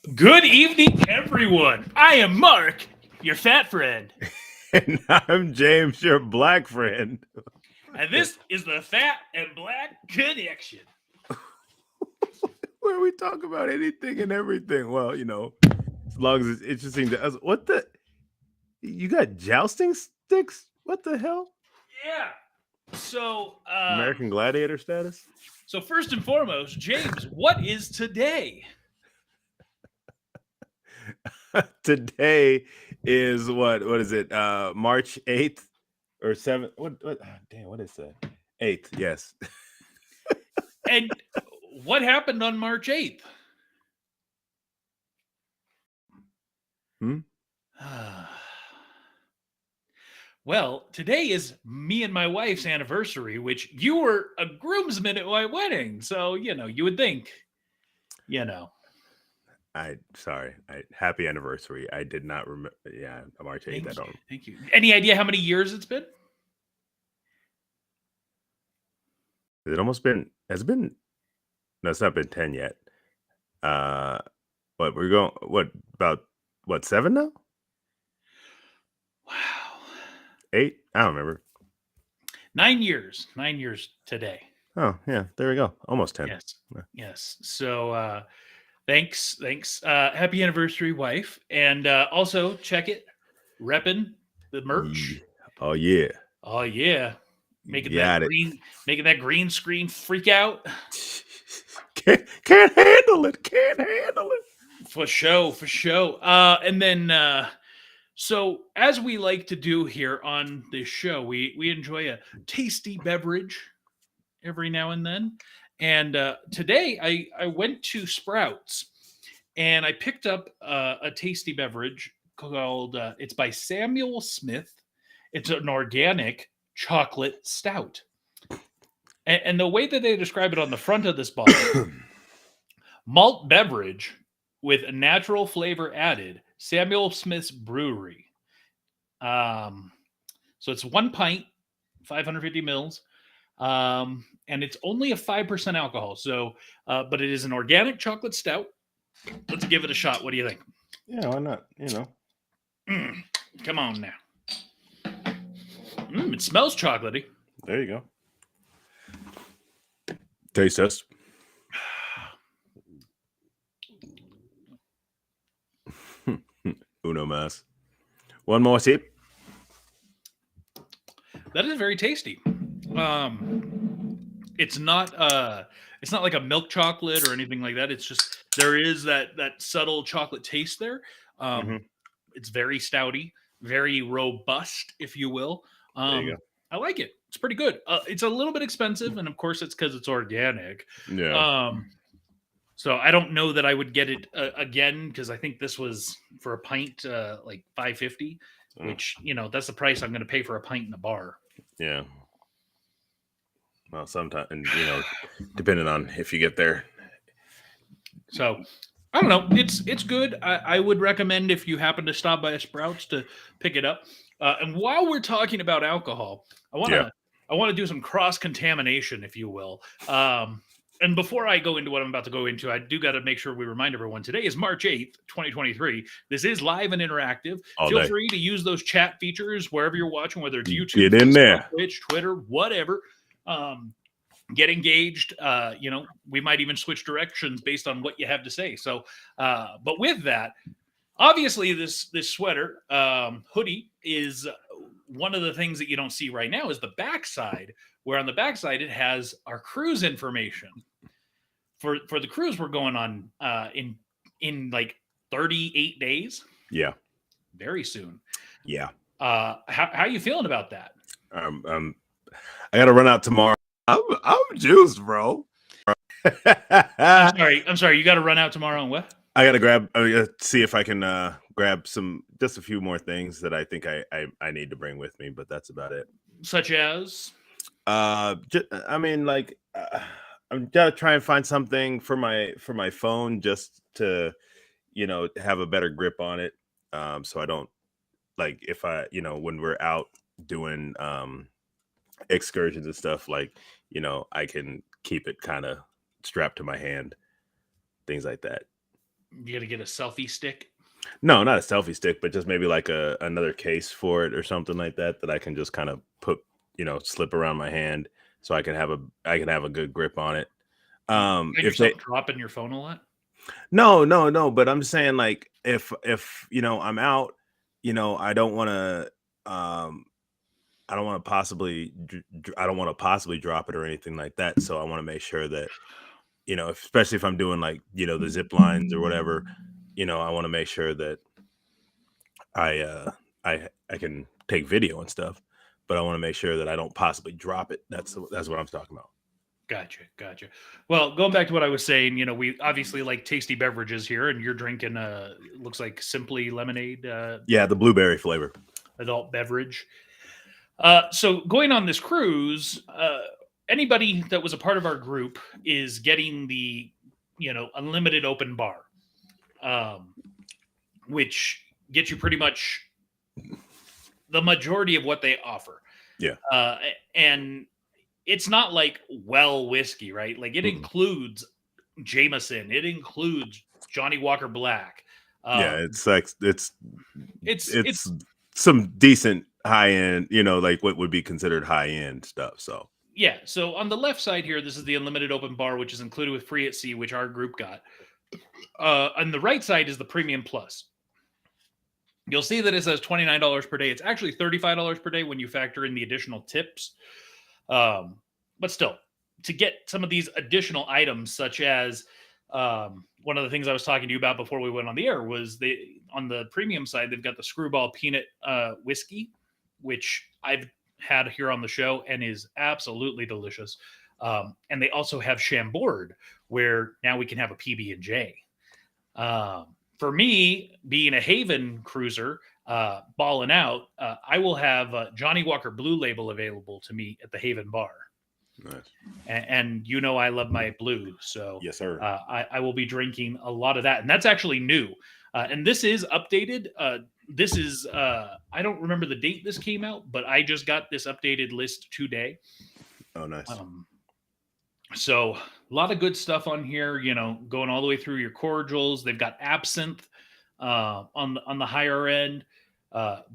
Good evening, everyone. I am Mark, your fat friend, And I'm James, your black friend. and this is the Fat and Black Connection. Where we talk about anything and everything. Well, as long as it's interesting to us. What the? You got jousting sticks? What the hell? Yeah. So, American Gladiator status? so first and foremost, James, what is today? Today is what? What is it? March 8th or 7th? What? Damn, what is that? 8th, yes. And what happened on March 8th? Hmm? Well, today is me and my wife's anniversary, which you were a groomsman at my wedding. So, you would think, you know. Sorry. Happy anniversary. I did not remember. Yeah, March 8th. I Thank you. don't. Thank you. Any idea how many years it's been? Has it almost been? Has it been? No, it's not been 10 yet. Uh, what we're going? What about? What 7 now? Wow. 8? I don't remember. 9 years. 9 years today. Oh yeah, there we go. Almost 10. Yes. Yeah. Yes. So thanks. Happy anniversary, wife. And also check it. Repping the merch. Oh yeah, Oh yeah. you got it. Making that green screen freak out. Can't handle it. Can't handle it. For show. And then so as we like to do here on this show, we enjoy a tasty beverage every now and then. And today I went to Sprouts and I picked up a tasty beverage called it's by Samuel Smith. It's an organic chocolate stout. And the way that they describe it on the front of this bottle, malt beverage with a natural flavor added, Samuel Smith's Brewery. So it's 1 pint, 550 mils. And it's only a 5% alcohol. So, but it is an organic chocolate stout. Let's give it a shot. What do you think? Yeah, why not? Come on now. It smells chocolatey. There you go. Taste test. Uno mas. One more sip. That is very tasty. It's not like a milk chocolate or anything like that. It's just there is that subtle chocolate taste there. It's very stouty, very robust, if you will. There you go. I like it. It's pretty good. It's a little bit expensive, and of course, it's because it's organic. Yeah. So I don't know that I would get it again because I think this was for a pint like $5.50, which that's the price I'm going to pay for a pint in a bar. Yeah. Well, sometimes, and depending on if you get there. So I don't know. It's good. I would recommend if you happen to stop by a Sprouts to pick it up. And while we're talking about alcohol, I want to do some cross contamination, if you will. And before I go into what I'm about to go into, I do got to make sure we remind everyone today is March 8th, 2023. This is live and interactive. Feel free to use those chat features wherever you're watching, whether it's YouTube, Get in there. Twitch, Twitter, whatever. Get engaged. We might even switch directions based on what you have to say. So, but with that, obviously this sweater hoodie is one of the things that you don't see right now is the backside, where on the backside it has our cruise information for the cruise we're going on in like 38 days. Yeah, very soon. Yeah. How you feeling about that? I gotta run out tomorrow. I'm juiced, bro. I'm sorry. You got to run out tomorrow and what? I gotta see if I can grab just a few more things that I think I need to bring with me, but that's about it. Such as? I'm gotta try and find something for my phone just to, have a better grip on it. So I don't if I, when we're out doing excursions and stuff, I can keep it kind of strapped to my hand, things like that. You got to get a selfie stick. No, not a selfie stick, but just maybe like another case for it or something like that that I can just kind of put, slip around my hand so I can have a good grip on it. You find If they yourself dropping your phone a lot? No, no, no, but I'm saying like if I'm out, I don't want to I don't want to I don't want to possibly drop it or anything like that. So I want to make sure that, especially if I'm doing like, the zip lines or whatever, I want to make sure that I I can take video and stuff, but I want to make sure that I don't possibly drop it. That's what I'm talking about. Gotcha, gotcha. Well, going back to what I was saying, we obviously like tasty beverages here, and you're drinking looks like Simply Lemonade, Yeah, the blueberry flavor. adult beverage. So going on this cruise, anybody that was a part of our group is getting the unlimited open bar, um, which gets you pretty much the majority of what they offer. Yeah. And it's not like whiskey, right? Like it Mm-mm. includes Jameson, it includes Johnny Walker Black. Yeah, Um, it's like it's it's some decent high end, like what would be considered high end stuff. So yeah. So on the left side here, this is the unlimited open bar, which is included with free at sea, which our group got. On the right side is the premium plus. You'll see that it says $29 per day. It's actually $35 per day when you factor in the additional tips. But still, to get some of these additional items, such as one of the things I was talking to you about before we went on the air was on the premium side, they've got the Screwball Peanut whiskey, which I've had here on the show and is absolutely delicious. And they also have Chambord, where now we can have a PB&J. For me, being a Haven cruiser, balling out, I will have Johnny Walker Blue Label available to me at the Haven bar. nice. And I love my blue, so Yes, sir. I will be drinking a lot of that, and that's actually new. And this is updated. This is I don't remember the date this came out, but I just got this updated list today. Oh, nice. So a lot of good stuff on here, going all the way through your cordials. They've got absinthe on the higher end.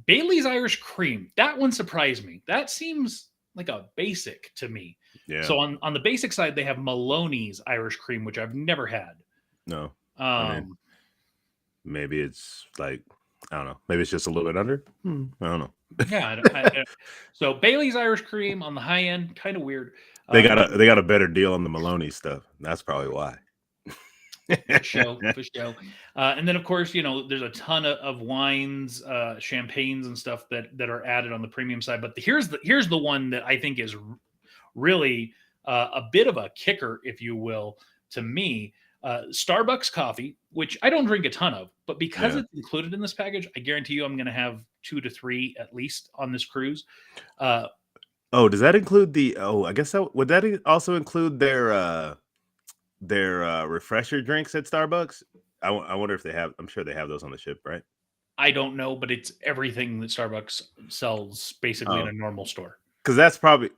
Bailey's Irish Cream. That one surprised me. That seems like a basic to me. Yeah. So on the basic side, they have Maloney's Irish Cream, which I've never had. No. I mean, maybe it's like, I don't know. Maybe it's just a little bit under. I don't know. Yeah. So Bailey's Irish Cream on the high end, kind of weird. They got a better deal on the Maloney stuff. That's probably why. For show. And then of course, there's a ton of wines, champagnes and stuff that are added on the premium side. But here's the one that I think is really a bit of a kicker, if you will, to me. Starbucks coffee, which I don't drink a ton of, but because it's included in this package, I guarantee you I'm going to have 2 to 3 at least on this cruise. Oh, does that include I guess would that also include their refresher drinks at Starbucks? I wonder if they have. I'm sure they have those on the ship, right? I don't know, but it's everything that Starbucks sells basically in a normal store. Because that's probably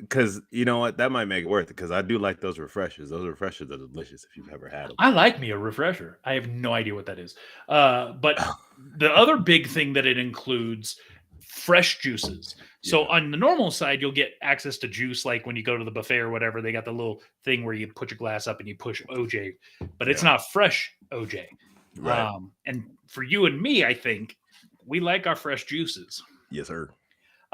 you know what, that might make it worth it. Because I do like those refreshers. Those refreshers are delicious if you've ever had them. I like me a refresher. I have no idea what that is. But the other big thing that it includes, fresh juices. So on the normal side, you'll get access to juice, like when you go to the buffet or whatever, they got the little thing where you put your glass up and you push OJ, but it's not fresh OJ. Right. And for you and me, I think we like our fresh juices. Yes, sir.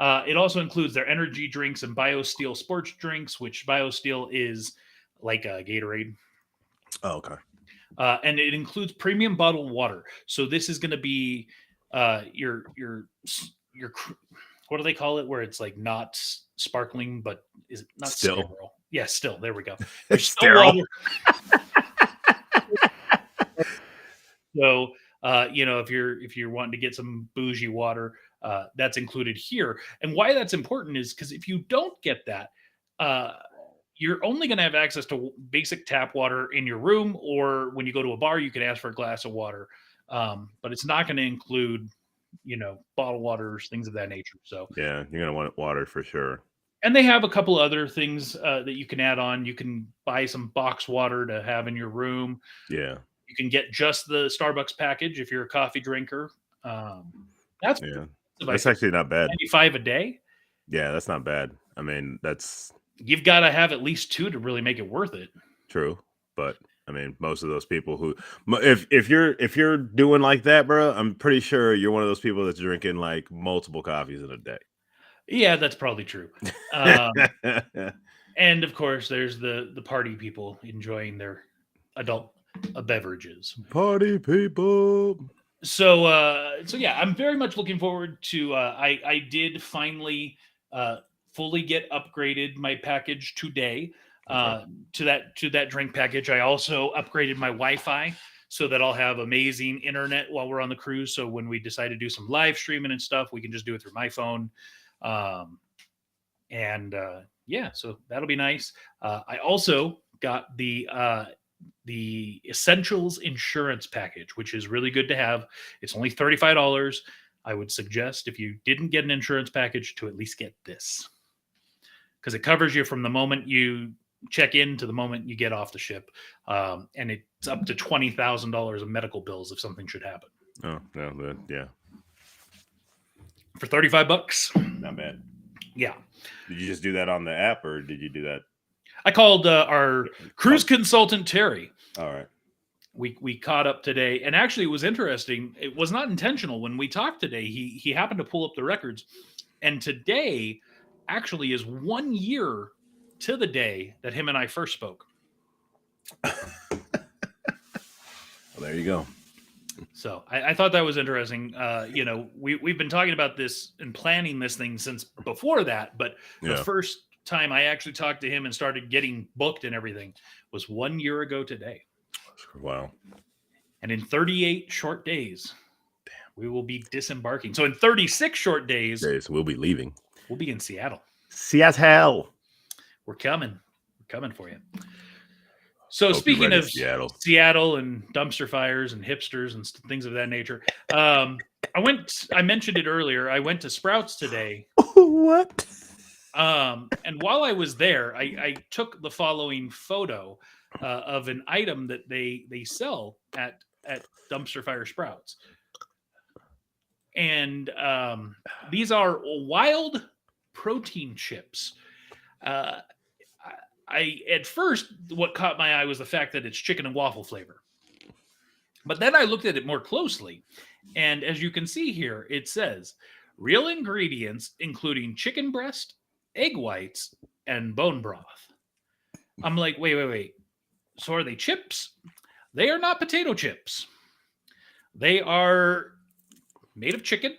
It also includes their energy drinks and BioSteel sports drinks, which BioSteel is like a Gatorade. Oh, okay. And it includes premium bottled water. So this is going to be your what do they call it? Where it's like not sparkling, but is it not still? Sterile? Yeah, still. There we go. It's sterile. So if you're wanting to get some bougie water, that's included here. And why that's important is because if you don't get that, you're only going to have access to basic tap water in your room, or when you go to a bar, you can ask for a glass of water. But it's not going to include, bottled waters, things of that nature. So yeah, you're going to want water for sure. And they have a couple other things that you can add on. You can buy some box water to have in your room. Yeah. You can get just the Starbucks package if you're a coffee drinker. That's Yeah. I That's think actually not bad. 95 a day. Yeah, that's not bad. I mean, that's You've got to have at least 2 to really make it worth it. true. But I mean, most of those people who, if you're doing like that, bro, I'm pretty sure you're one of those people that's drinking like multiple coffees in a day. Yeah, that's probably true. And of course, there's the party people enjoying their adult beverages. Party people. So yeah, I'm very much looking forward to. I did finally fully get upgraded my package today to that drink package. I also upgraded my Wi-Fi so that I'll have amazing internet while we're on the cruise. So when we decide to do some live streaming and stuff, we can just do it through my phone. And yeah, so that'll be nice. I also got the Essentials insurance package, which is really good to have. It's only $35. I would suggest if you didn't get an insurance package to at least get this, because it covers you from the moment you check in to the moment you get off the ship, and it's up to $20,000 of medical bills if something should happen. Oh no, yeah, for $35. not bad. Yeah. Did you just do that on the app, or did you do that? I called our cruise consultant, Terry. All right. We caught up today, and actually it was interesting. It was not intentional. When we talked today, he happened to pull up the records, and today actually is 1 year to the day that him and I first spoke. Well, there you go. So I thought that was interesting. We've been talking about this and planning this thing since before that, but the first time I actually talked to him and started getting booked and everything was 1 year ago today. Wow. And in 38 short days, we will be disembarking. So in 36 short days, we'll be leaving. We'll be in Seattle. Seattle. We're coming. We're coming for you. So speaking of Seattle and dumpster fires and hipsters and things of that nature, I mentioned it earlier. I went to Sprouts today. What? And while I was there, I took the following photo of an item that they sell at Dumpster Fire Sprouts. And these are wild protein chips. I at first, what caught my eye was the fact that it's chicken and waffle flavor. But then I looked at it more closely. And as you can see here, it says real ingredients, including chicken breast, egg whites, and bone broth. I'm like, wait. So are they chips? They are not potato chips. They are made of chicken.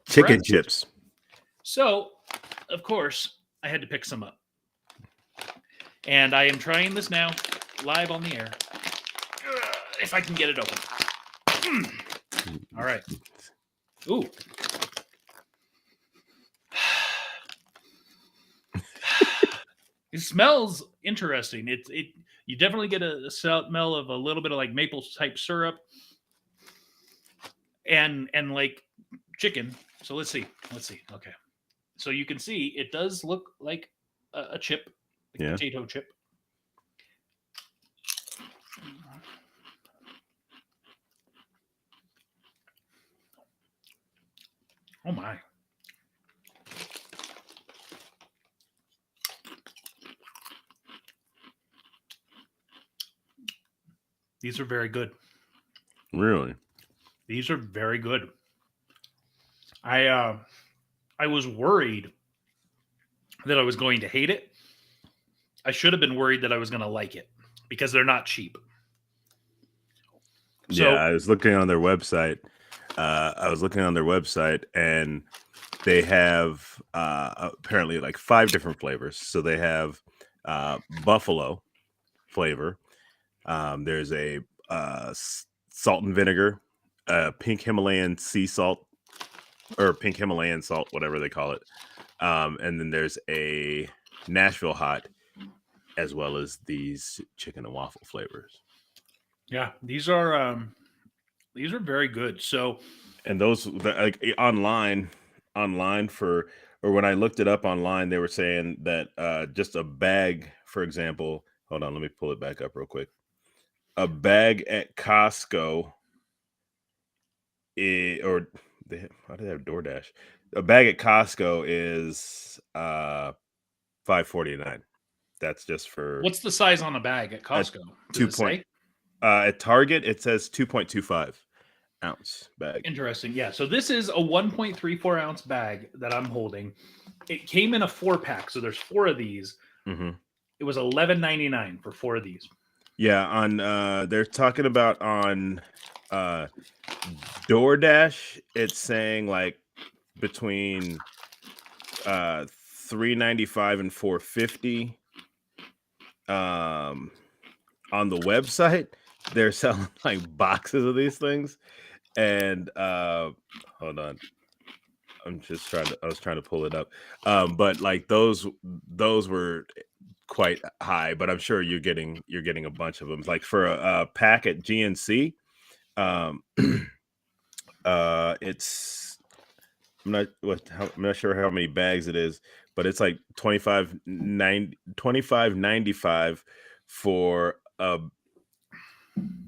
Chicken chips. So, of course, I had to pick some up. And I am trying this now, live on the air. If I can get it open. All right. Ooh. It smells interesting. You definitely get a smell of a little bit of like maple type syrup and like chicken. So let's see. Okay. So you can see it does look like a chip, like a potato chip. Oh my. These are very good. Really? These are very good. I was worried that I was going to hate it. I should have been worried that I was going to like it because they're not cheap. So, I was looking on their website. And they have apparently like 5 different flavors. So they have buffalo flavor. There's a salt and vinegar, pink Himalayan sea salt, or pink Himalayan salt, whatever they call it. And then there's a Nashville hot, as well as these chicken and waffle flavors. Yeah, these are very good. So, and those like online for, or when I looked it up online, they were saying that just a bag, for example. Hold on, let me pull it back up real quick. a bag at Costco how do they have DoorDash? A bag at Costco is $5.49. That's just for What's the size on a bag at a Costco? Does 2 it point say? at Target it says 2.25 ounce bag. Interesting. Yeah. So this is a 1.34 ounce bag that I'm holding. It came in a 4-pack, so there's 4 of these. Mm-hmm. It was $11.99 for 4 of these. Yeah, on they're talking about on DoorDash, it's saying like between $3.95 and $4.50. On the website, they're selling like boxes of these things, and hold on, I was trying to pull it up, but like those were quite high, but I'm sure you're getting a bunch of them. Like for a pack at GNC, it's I'm not sure how many bags it is, but it's like $25.95 for a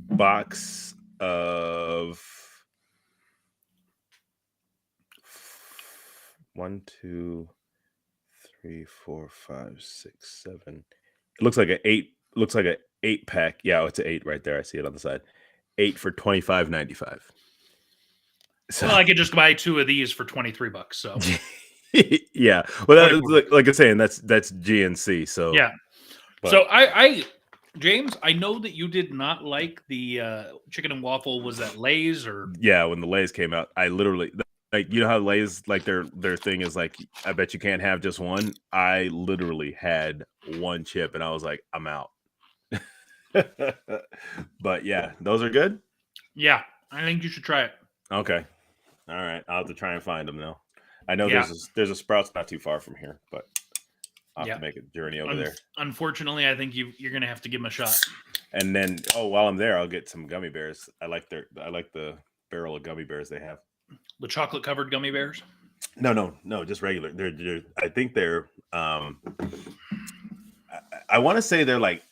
box of 1, 2, 3, 4, 5, 6, 7. It looks like an 8. Looks like an 8-pack. Yeah, it's an 8 right there. I see it on the side. 8 for $25.95. So Well, I could just buy 2 of these for $23. So yeah, well, like I'm saying, that's GNC. So yeah. but, so I James, I know that you did not like the chicken and waffle. Was that Lay's or? Yeah, when the Lay's came out, I literally like, you know how Lay's like their thing is like, I bet you can't have just one. I literally had one chip and I was like, I'm out. But yeah, those are good. Yeah, I think you should try it. Okay, all right, I'll have to try and find them now. I know Yeah. there's a Sprouts not too far from here, but I'll have Yeah. to make a journey over there. Unfortunately, I think you're gonna have to give them a shot. And then, while I'm there, I'll get some gummy bears. I like the barrel of gummy bears they have. The chocolate covered gummy bears? No, just regular. They're I think they're I want to say they're like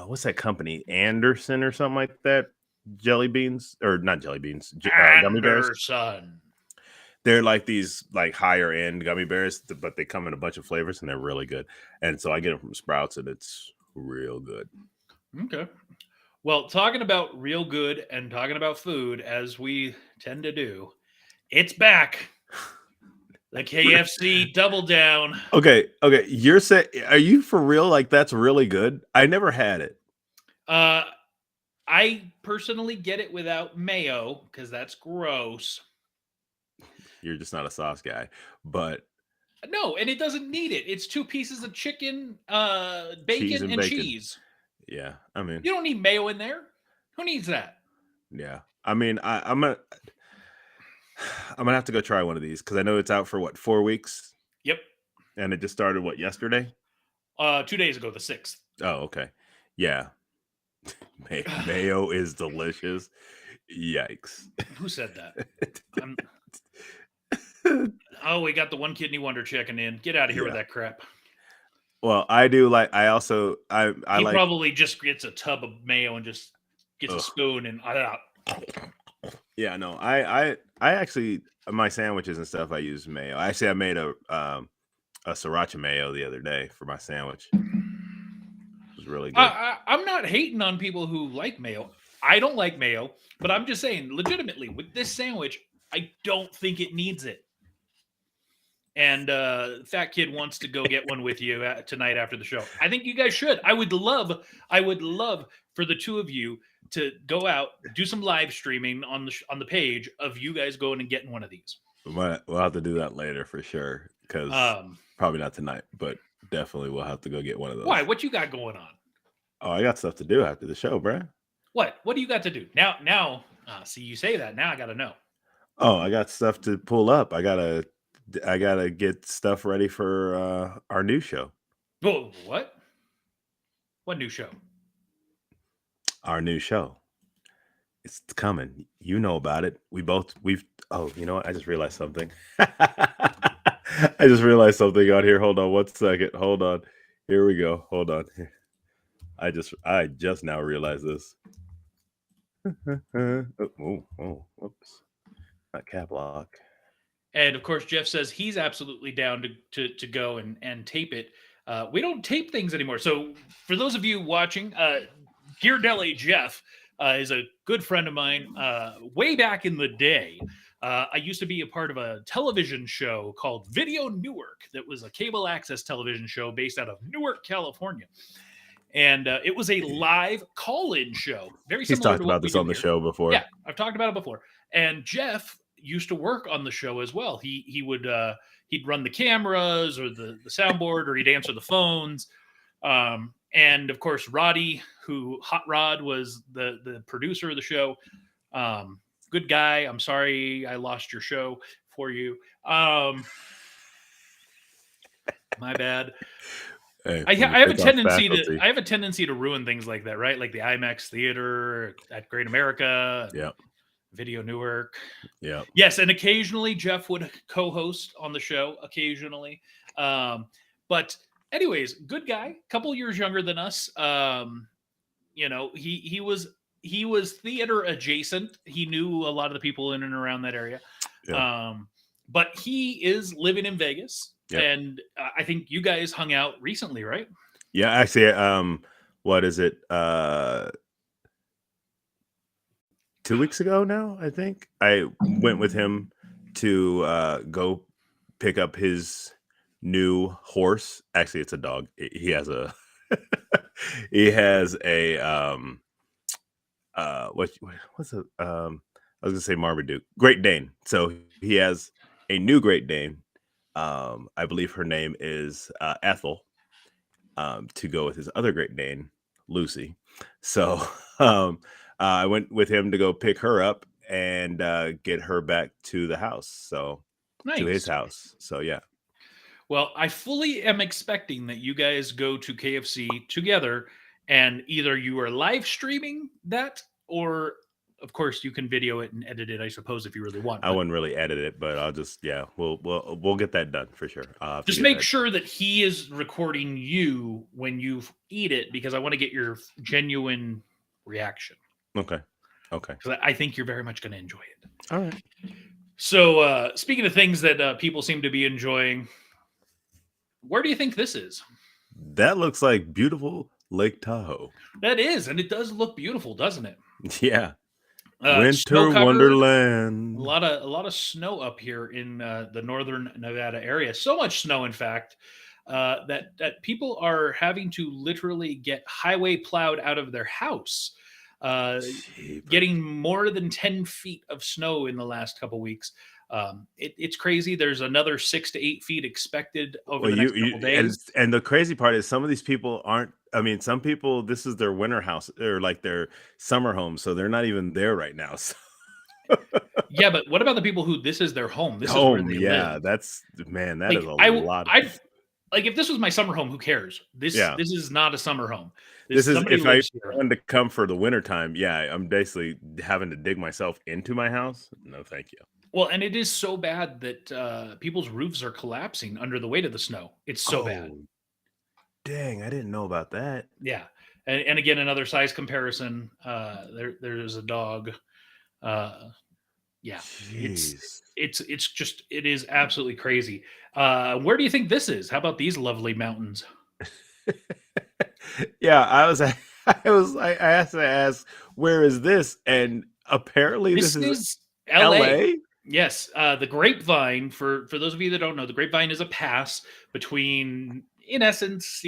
what's that company? Anderson or something like that. Jelly beans, or not jelly beans, gummy bears. Anderson. They're like these like higher end gummy bears, but they come in a bunch of flavors and they're really good. And so I get them from Sprouts and it's real good. Okay. Well, talking about real good and talking about food, as we tend to do, it's back. The KFC Double Down. Okay. You're saying, are you for real? Like, that's really good? I never had it. I personally get it without mayo because that's gross. You're just not a sauce guy, but no, and it doesn't need it. It's 2 pieces of chicken, bacon, and cheese. Yeah, I mean, you don't need mayo in there. Who needs that? Yeah, I mean, I'm gonna have to go try one of these because I know it's out for what, 4 weeks. Yep. And it just started yesterday? 2 days ago, the 6th. Oh, okay. Yeah. Mayo is delicious. Yikes. Who said that? Oh, we got the one kidney wonder checking in. Get out of here with that crap. Well, I do like. I also he like, probably just gets a tub of mayo and just gets a spoon and. Yeah, no, I actually, my sandwiches and stuff, I use mayo. Actually, I made a sriracha mayo the other day for my sandwich. It was really good. I'm not hating on people who like mayo. I don't like mayo, but I'm just saying, legitimately, with this sandwich, I don't think it needs it. And Fat Kid wants to go get one with you tonight after the show. I think you guys should. I would love for the 2 of you to go out, do some live streaming on the page of you guys going and getting one of these. We'll have to do that later for sure, because probably not tonight, but definitely we'll have to go get one of those. Why? What you got going on? Oh, I got stuff to do after the show, bro. What do you got to do now? See, you say that now. I got to know. Oh, I got stuff to pull up. I gotta get stuff ready for our new show. Whoa, what? What new show? Our new show. It's coming. You know about it. Oh, you know what? I just realized something. I just realized something on here. Hold on 1 second. Hold on. Here we go. Hold on. I just now realized this. Whoops, not cap lock. And of course, Jeff says he's absolutely down to go and tape it. We don't tape things anymore. So for those of you watching, Gear Deli Jeff is a good friend of mine. Way back in the day, I used to be a part of a television show called Video Newark. That was a cable access television show based out of Newark, California. And it was a live call-in show, very He's similar talked to what about we this do on the here. show before. Yeah, I've talked about it before. And Jeff used to work on the show as well. He would he'd run the cameras or the soundboard, or he'd answer the phones. And of course, Roddy, who Hot Rod was the producer of the show. Good guy. I'm sorry I lost your show for you. My bad. Hey, I when you have a take off tendency to ruin things like that, right? Like the IMAX theater at Great America, Yeah, Video Newark. yeah. Yes, and occasionally Jeff would co-host on the show. Occasionally, but anyways, good guy. Couple years younger than us. You know, he was theater adjacent. He knew a lot of the people in and around that area. Yeah. But he is living in Vegas, Yep. and I think you guys hung out recently, right? Yeah, actually, what is it? 2 weeks ago now, I think. I went with him to go pick up his new horse. Actually, it's a dog. He has a he has a what's a I was gonna say Marmaduke, Great Dane. So he has a new Great Dane. I believe her name is Ethel. To go with his other Great Dane, Lucy. So I went with him to go pick her up and get her back to the house. So to his Nice. house. So yeah. Well, I fully am expecting that you guys go to KFC together, and either you are live streaming that, or of course you can video it and edit it, I suppose, if you really want. I But wouldn't really edit it, but I'll just we'll get that done for sure. I'll have to just get make that. sure that he is recording you when you eat it, because I want to get your genuine reaction, Okay. because I think you're very much going to enjoy it. All right. So, speaking of things that people seem to be enjoying, where do you think this is? That looks like beautiful Lake Tahoe. That is, and it does look beautiful, doesn't it? Yeah. Snow Winter covered, Wonderland. a lot of snow up here in the northern Nevada area. So much snow, in fact, that people are having to literally get highway plowed out of their house. Getting more than 10 feet of snow in the last couple weeks. It's crazy. There's another 6 to 8 feet expected over Well, the next couple days. and the crazy part is some of these people aren't. I mean, some people this is their winter house or like their summer home, so they're not even there right now. So, Yeah, but what about the people who this is their home? This is where home, they yeah, live. that's man, that Like is a I, lot. I like if this was my summer home, who cares? Yeah, This is not a summer home. this is Somebody if I lives here. wanted to come for the winter time. Yeah, I'm basically having to dig myself into my house. No, thank you. Well, and it is so bad that people's roofs are collapsing under the weight of the snow. It's so bad. Oh, dang, I didn't know about that. Yeah. And again, another size comparison. There's a dog. Yeah, Jeez. it's just it is absolutely crazy. Where do you think this is? How about these lovely mountains? Yeah, I asked, where is this? And apparently This this is is LA. LA. Yes, the Grapevine. For those of you that don't know, the Grapevine is a pass between, in essence,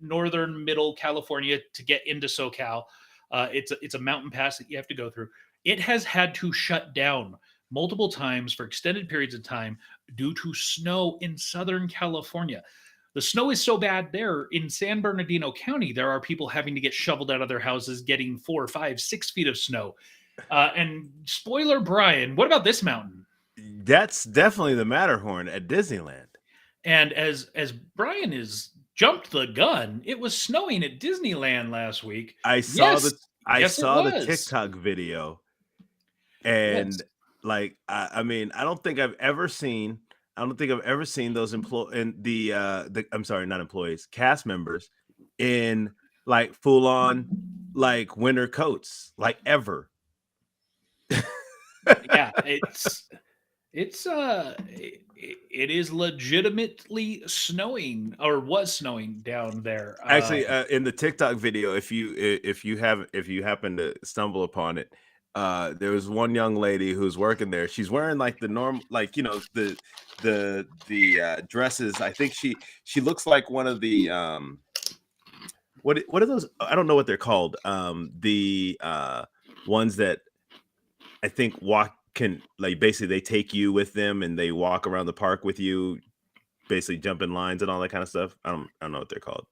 northern middle California to get into SoCal. It's a mountain pass that you have to go through. It has had to shut down multiple times for extended periods of time due to snow in Southern California. The snow is so bad there in San Bernardino County. There are people having to get shoveled out of their houses, getting 4, 5, 6 feet of snow. And spoiler, Brian, what about this mountain? That's definitely the Matterhorn at Disneyland. And as Brian has jumped the gun, it was snowing at Disneyland last week. I saw Yes, yes, it the was. TikTok video, Yes. and like I mean, I don't think I've ever seen those I'm sorry, not employees, cast members in like full on like winter coats, like ever. Yeah, it is legitimately snowing or was snowing down there. Actually, in the TikTok video, if you happen to stumble upon it, there was one young lady who's working there. She's wearing like the norm, like the dresses. I think she looks like one of the what are those? I don't know what they're called. The ones that I think walk can like basically they take you with them and they walk around the park with you, basically jumping lines and all that kind of stuff. I don't know what they're called.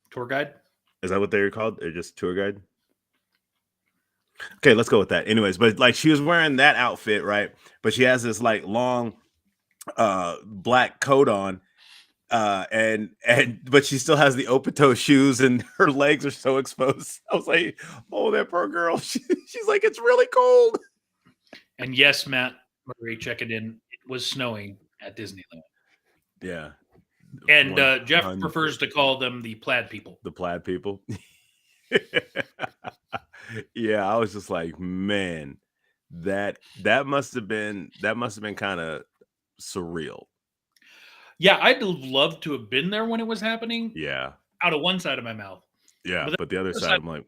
Tour guide. Is that what they're called? They're just tour guide. Okay, let's go with that. Anyways, but like she was wearing that outfit, right? But she has this like long black coat on and but she still has the open toe shoes and her legs are so exposed. I was like, oh, that poor girl. She's like, it's really cold. And yes, Matt Murray checking in. It was snowing at Disneyland. Yeah. And Jeff prefers to call them the plaid people. The plaid people. Yeah, I was just like, man, that must have been kind of surreal. Yeah, I'd love to have been there when it was happening. Yeah. Out of one side of my mouth. Yeah, but the other side, I'm like,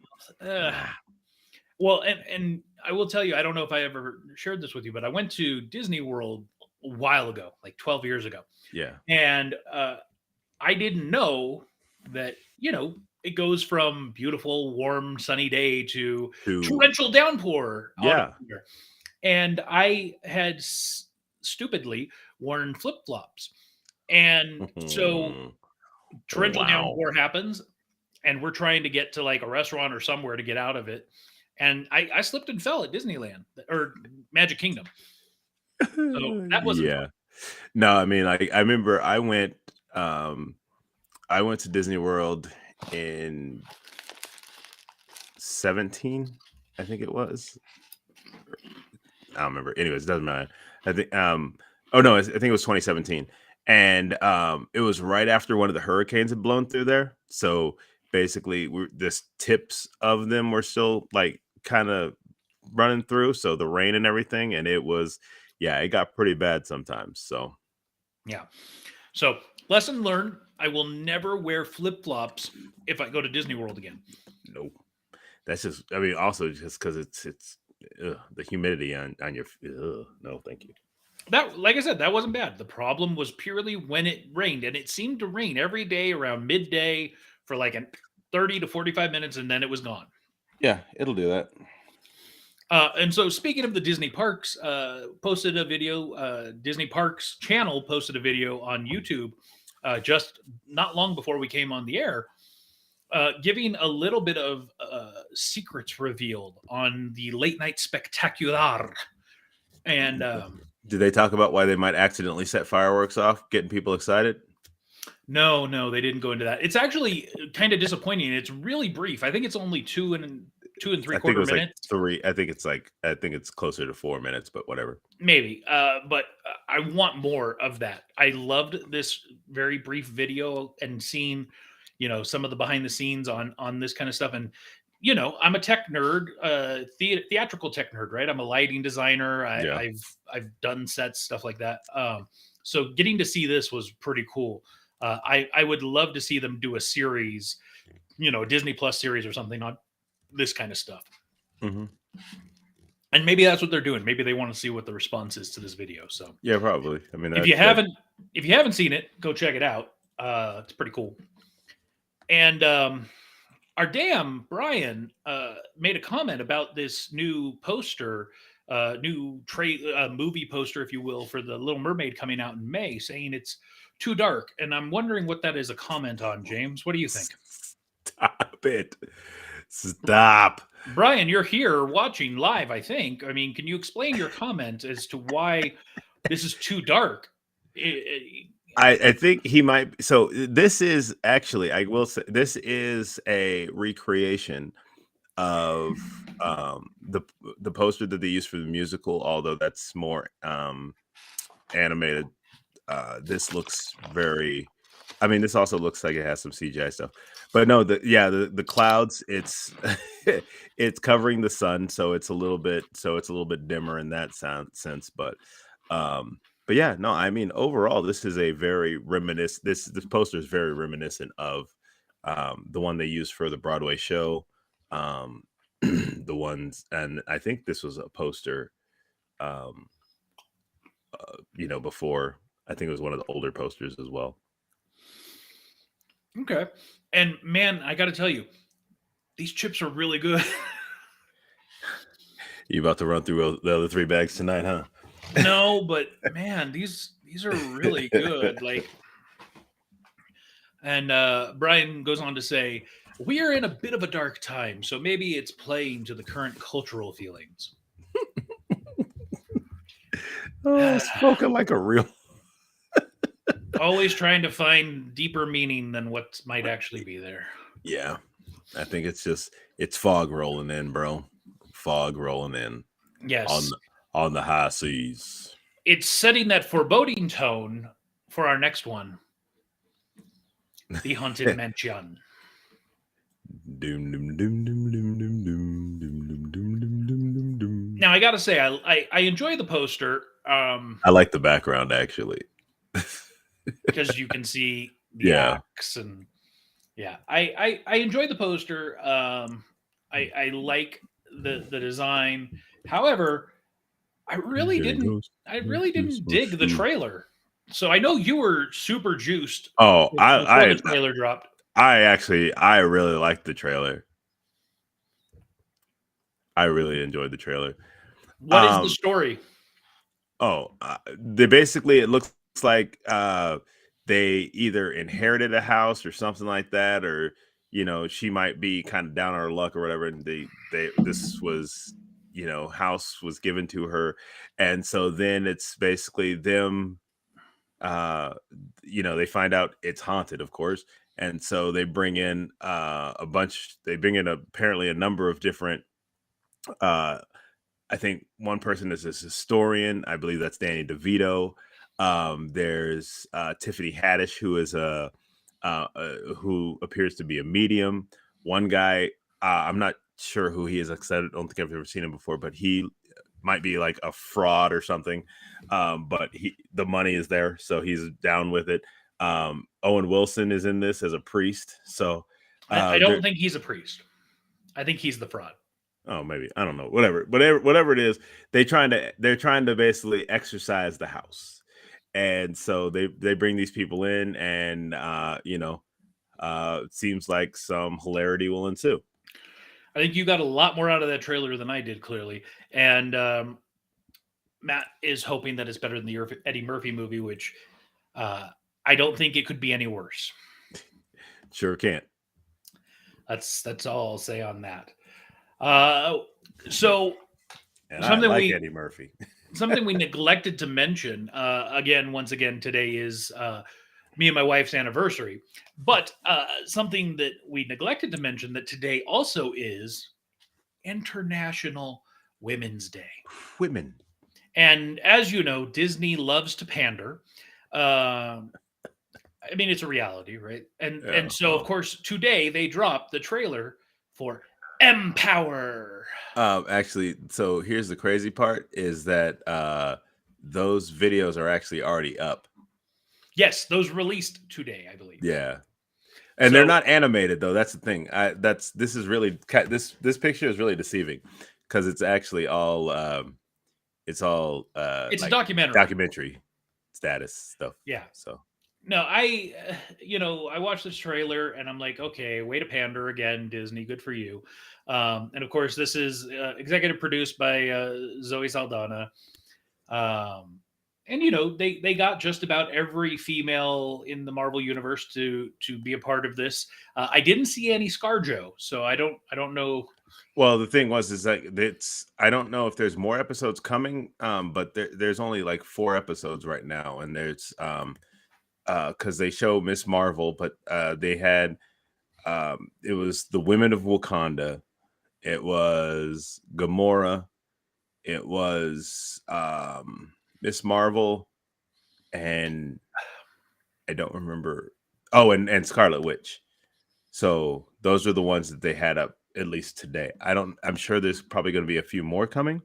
well, and I will tell you, I don't know if I ever shared this with you, but I went to Disney World a while ago, like 12 years ago. yeah. And I didn't know that, it goes from beautiful, warm, sunny day to torrential downpour. Yeah. And I had stupidly worn flip flops. And so torrential downpour happens, and we're trying to get to like a restaurant or somewhere to get out of it. And I slipped and fell at Disneyland or Magic Kingdom. So that wasn't fun. No, I mean, I remember I went to Disney World in 17, I think it was. I don't remember. Anyways, it doesn't matter. I think oh no, I think it was 2017. And it was right after one of the hurricanes had blown through there. So basically this tips of them were still like kind of running through. So the rain and everything. And it was, yeah, it got pretty bad sometimes. So yeah. So lesson learned, I will never wear flip-flops if I go to Disney World again. Nope. That's just, I mean, also just because it's the humidity on your, no, thank you. That, like I said, that wasn't bad. The problem was purely when it rained, and it seemed to rain every day around midday for like 30 to 45 minutes, and then it was gone. Yeah, it'll do that. And so, speaking of the Disney parks, posted a video. Disney Parks channel posted a video on YouTube just not long before we came on the air, giving a little bit of secrets revealed on the late night spectacular. And did they talk about why they might accidentally set fireworks off, getting people excited? No, they didn't go into that. It's actually kind of disappointing. It's really brief. I think it's only 2 and 3/4 minutes. Like 3. I think it's closer to 4 minutes, but whatever. Maybe. But I want more of that. I loved this very brief video and seeing, some of the behind the scenes on this kind of stuff. And I'm a tech nerd, theatrical tech nerd, right? I'm a lighting designer. I've done sets, stuff like that. So getting to see this was pretty cool. I would love to see them do a series, a Disney Plus series or something on this kind of stuff. Mm-hmm. And maybe that's what they're doing. Maybe they want to see what the response is to this video. So yeah, probably. I mean, if you haven't seen it, go check it out. It's pretty cool. And our damn Brian made a comment about this new poster, new movie poster, if you will, for the Little Mermaid coming out in May, saying it's too dark. And I'm wondering what that is a comment on, James. What do you think? Stop it. Stop. Brian, you're here watching live, I think. I mean, can you explain your comment as to why this is too dark? I think he might. So this is actually, I will say, this is a recreation of the poster that they used for the musical, although that's more animated. This looks very I mean, this also looks like it has some CGI stuff, but no, the clouds. It's it's covering the sun, so it's a little bit dimmer in that sense. But yeah, no, I mean, overall, this is a very reminiscent. This poster is very reminiscent of the one they used for the Broadway show. Um, the ones, and I think this was a poster. Um, before I think it was one of the older posters as well. Okay. And man, I got to tell you, these chips are really good. You about to run through the other 3 bags tonight, huh? No, but man, these are really good. Like, and Brian goes on to say, we are in a bit of a dark time, so maybe it's playing to the current cultural feelings. Oh, spoken like a real. Always trying to find deeper meaning than what might actually be there. Yeah, I think it's fog rolling in, bro. Fog rolling in Yes. on the high seas. It's setting that foreboding tone for our next one, The Haunted Mansion. Doom doom doom doom doom doom doom doom doom doom doom doom doom. Now I gotta say, I enjoy the poster. I like the background actually. Because you can see the axe and I enjoy the poster. I like the design. However, I really didn't dig the trailer. So I know you were super juiced. Oh, before the trailer dropped. I really liked the trailer. I really enjoyed the trailer. What is the story? They basically, it looks like they either inherited a house or something like that, or she might be kind of down on her luck or whatever, and this was house was given to her, and so then it's basically them. They find out it's haunted, of course, and so they bring in apparently a number of different I think one person is this historian. I believe that's Danny DeVito. There's Tiffany Haddish, who is who appears to be a medium. One guy, I'm not sure who he is. I don't think I've ever seen him before, but he might be like a fraud or something. But the money is there, so he's down with it. Owen Wilson is in this as a priest. So I don't think he's a priest. I think he's the fraud. Oh, maybe, I don't know. Whatever it is, they're trying to basically exercise the house, and so they bring these people in, and it seems like some hilarity will ensue. I think you got a lot more out of that trailer than I did, clearly, and Matt is hoping that it's better than the Eddie Murphy movie, which I don't think it could be any worse. Sure can't. That's all I'll say on that. So and something I like Eddie Murphy. Something we neglected to mention once again today is me and my wife's anniversary, but something that we neglected to mention that today also is International Women's Day. Women. And as you know, Disney loves to pander. I mean, it's a reality, right? And so of course today they dropped the trailer for Empower. Actually, so here's the crazy part is that those videos are actually already up. Yes, those released today, I believe. Yeah. And they're not animated though. That's the thing. This picture is really deceiving because it's actually all it's like a documentary status stuff. Yeah. So no, I watched this trailer and I'm like, okay, way to pander again, Disney. Good for you. And of course, this is executive produced by Zoe Saldana. And they got just about every female in the Marvel universe to be a part of this. I didn't see any ScarJo, so I don't know. Well, the thing is like I don't know if there's more episodes coming, but there's only like 4 episodes right now, and there's because they show Miss Marvel, but they had it was the Women of Wakanda, it was Gamora, it was Miss Marvel, and I don't remember Oh, and Scarlet Witch. So those are the ones that they had up at least today. I'm sure there's probably going to be a few more coming,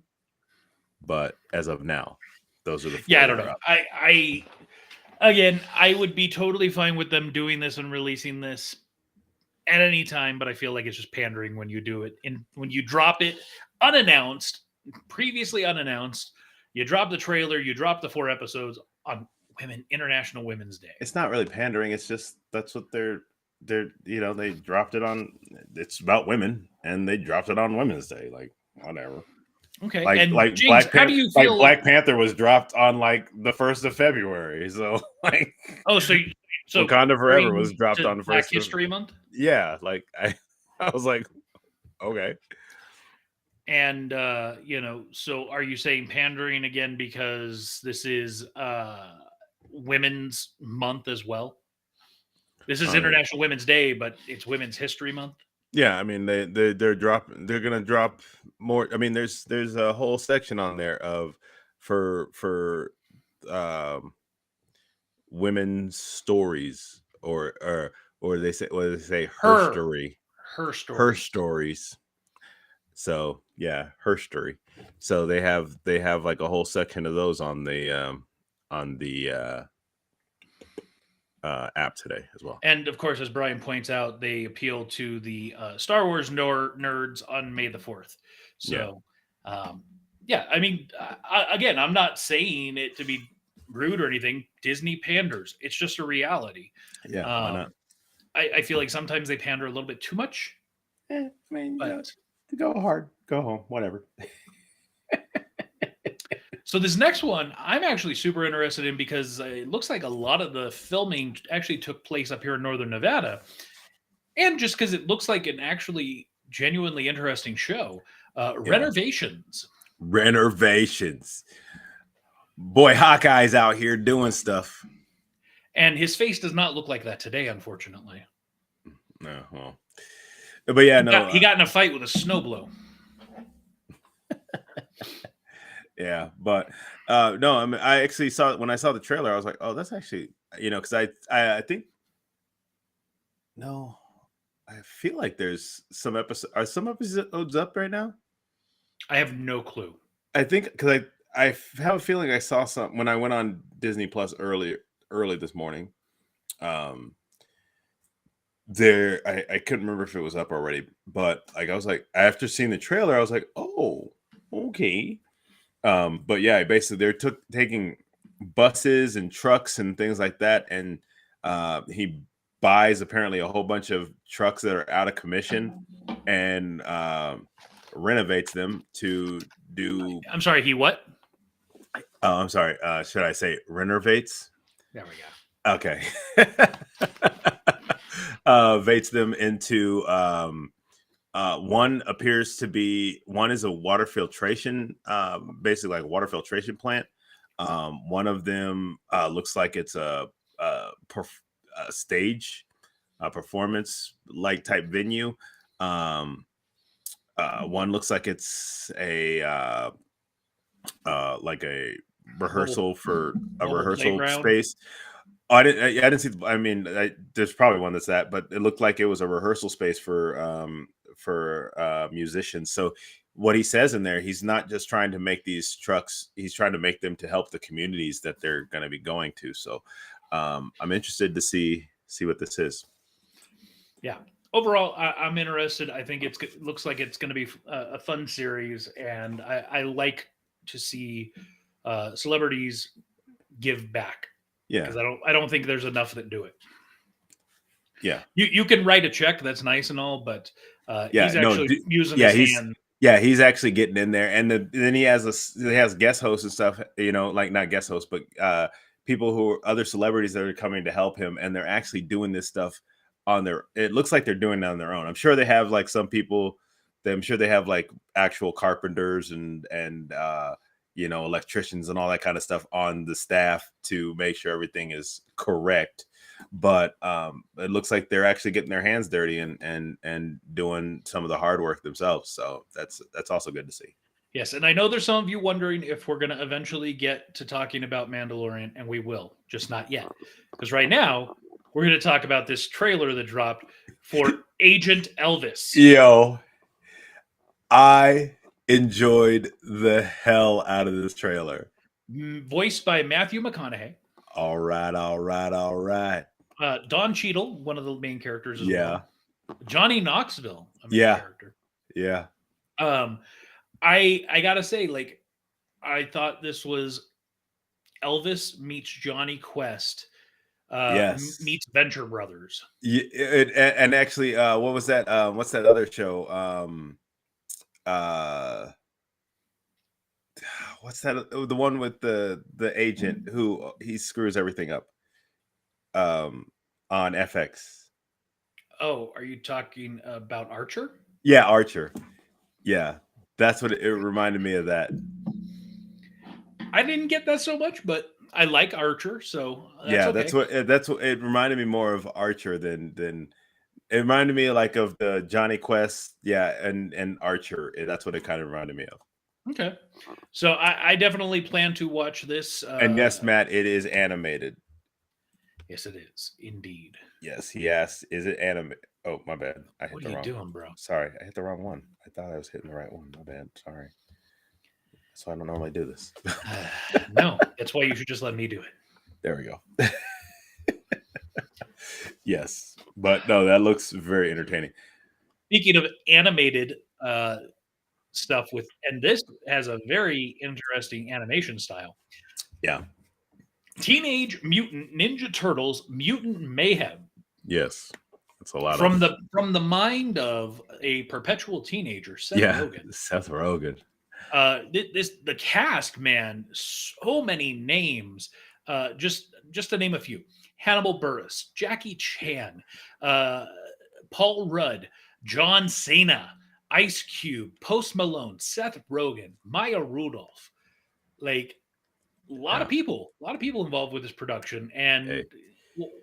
but as of now, those are the Yeah, four I that don't are know. up. Again, I would be totally fine with them doing this and releasing this at any time, but I feel like it's just pandering when you do it. And when you drop it unannounced, previously unannounced, you drop the trailer, you drop the 4 episodes on International Women's Day. It's not really pandering. It's just that's what they're they dropped it on. It's about women, and they dropped it on Women's Day. Like whatever. Okay. Like And like James, Black how do Panther, you feel? Black Panther was dropped on like the 1st of February. So like Oh, so Wakanda Forever was bring dropped to on the Black 1st of History Month? yeah. Like I was like, okay. And so are you saying pandering again because this is Women's Month as well? This is I mean, International Women's Day, but it's Women's History Month. yeah, I mean they're gonna drop more. I mean, there's a whole section on there of for um women's stories or they say what they say her Her story her her stories. stories. So yeah, her story. So they have like a whole section of those on the app today as well. And of course, as Brian points out, they appeal to the Star Wars nerds on May the 4th. Yeah, So, yeah, I mean, again, I'm not saying it to be rude or anything. Disney panders. It's just a reality. yeah. Why not? Um, I feel like sometimes they pander a little bit too much, I mean, but go hard, go home, whatever. so this next one I'm actually super interested in because it looks like a lot of the filming actually took place up here in northern Nevada, and just because it looks like an actually genuinely interesting show. Yeah, Renovations, renovations. Boy, Hawkeye's out here doing stuff. and his face does not look like that today, unfortunately. No, well, but yeah, no, He got in a fight with a snowblow. yeah, but no, I mean, I actually saw when I saw the trailer, I was like, oh, that's actually because I think no, I feel like there's some episodes. Are some episodes up right now? I have no clue. I think because I have a feeling I saw some when I went on Disney Plus early this morning. Um, I couldn't remember if it was up already, but like I was like after seeing the trailer, I was like, oh, okay. But yeah, basically they're taking buses and trucks and things like that, and he buys apparently a whole bunch of trucks that are out of commission and renovates them to do. I'm sorry, he what? Oh, I'm sorry. Should I say renovates? There we go. Okay. Vates them into one is a water filtration, basically like a water filtration plant. One of them looks like it's a stage, a performance like type venue. One looks like it's a like a rehearsal for a rehearsal playground. space. Oh, I didn't see. I mean, there's probably one that's that, but it looked like it was a rehearsal space for musicians. So what he says in there, he's not just trying to make these trucks; he's trying to make them to help the communities that they're going to be going to. So I'm interested to see what this is. Yeah. Overall, I'm interested. I think it looks like it's going to be a fun series, and I like to see celebrities give back. Yeah, Because I don't think there's enough that do it. yeah, You can write a check, that's nice and all, but yeah. he's actually using yeah, his hand. Yeah, he's actually getting in there, and then he has guest hosts and stuff. Like not guest hosts, but people who are other celebrities that are coming to help him, and they're actually doing this stuff on their. It looks like they're doing it on their own. I'm sure they have like some people. I'm sure they have like actual carpenters and electricians and all that kind of stuff on the staff to make sure everything is correct. But it looks like they're actually getting their hands dirty and doing some of the hard work themselves. So that's also good to see. Yes, and I know there's some of you wondering if we're going to eventually get to talking about Mandalorian, and we will, just not yet. Because right now, we're going to talk about this trailer that dropped for Agent Elvis. Yo, I enjoyed the hell out of this trailer. Voiced by Matthew McConaughey. All right, all right, all right. Don Cheadle, one of the main characters as Yeah. well. Johnny Knoxville, a main Yeah. character. Yeah. I gotta say, like, I thought this was Elvis meets Johnny Quest, Yes. meets Venture Brothers. Yeah, and actually, what was that? What's that other show? What's that? The one with the agent who he screws everything up. On FX. Oh, are you talking about Archer? Yeah, Archer. Yeah, that's what it reminded me of. That. I didn't get that so much, but I like Archer, so that's okay. That's what it reminded me more of Archer than it reminded me like of the Johnny Quest, yeah, and Archer. That's what it kind of reminded me of. Okay, so I definitely plan to watch this. And yes, Matt, it is animated. Yes, it is indeed. Yes, he asked, "Is it anime?" Oh, my bad. What are you doing, bro? Sorry, I hit the wrong one. I thought I was hitting the right one. My bad. Sorry. So I don't normally do this. No, that's why you should just let me do it. There we go. Yes, but no, that looks very entertaining. Speaking of animated stuff and this has a very interesting animation style. Yeah. Teenage Mutant Ninja Turtles Mutant Mayhem. Yes. That's a lot from the mind of a perpetual teenager, Seth Rogen. Seth Rogen. The cast, man, so many names. Just to name a few: Hannibal Buress, Jackie Chan, Paul Rudd, John Cena, Ice Cube, Post Malone, Seth Rogen, Maya Rudolph. Like a lot of people involved with this production. And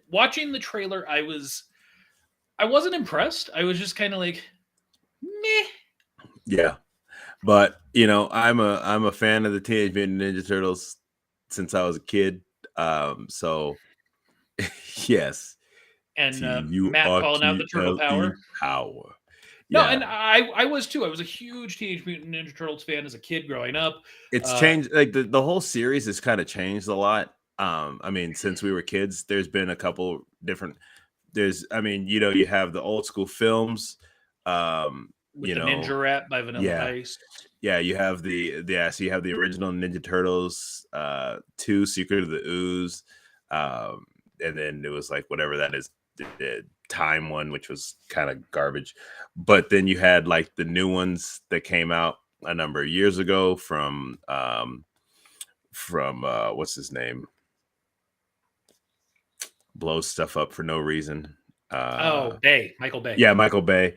watching the trailer, I wasn't impressed. I was just kind of like, meh. Yeah. But I'm a fan of the Teenage Mutant Ninja Turtles since I was a kid. So yes. And Matt calling out the turtle power. Yeah. No, and I was too. I was a huge Teenage Mutant Ninja Turtles fan as a kid growing up. It's changed. Like the whole series has kind of changed a lot. I mean, since we were kids, there's been a couple different. You have the old school films. With the Ninja Rap by Vanilla Ice. Yeah, you have so you have the original Ninja Turtles, 2 Secret of the Ooze, and then it was like whatever that is, the Time one, which was kind of garbage. But then you had like the new ones that came out a number of years ago from what's his name? Blows stuff up for no reason. Michael Bay. Yeah, Michael Bay.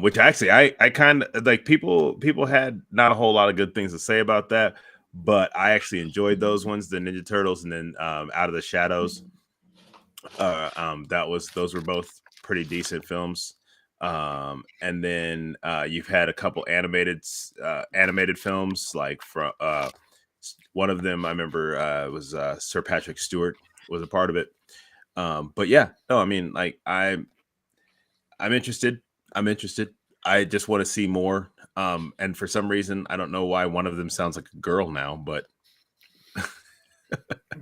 Which actually I kind of like. People had not a whole lot of good things to say about that, but I actually enjoyed those ones, the Ninja Turtles, and then Out of the Shadows. Those were both pretty decent films. And then you've had a couple animated films, like from one of them I remember was Sir Patrick Stewart was a part of it. But yeah, no, I mean, like I'm interested. I just want to see more. And for some reason, I don't know why one of them sounds like a girl now, but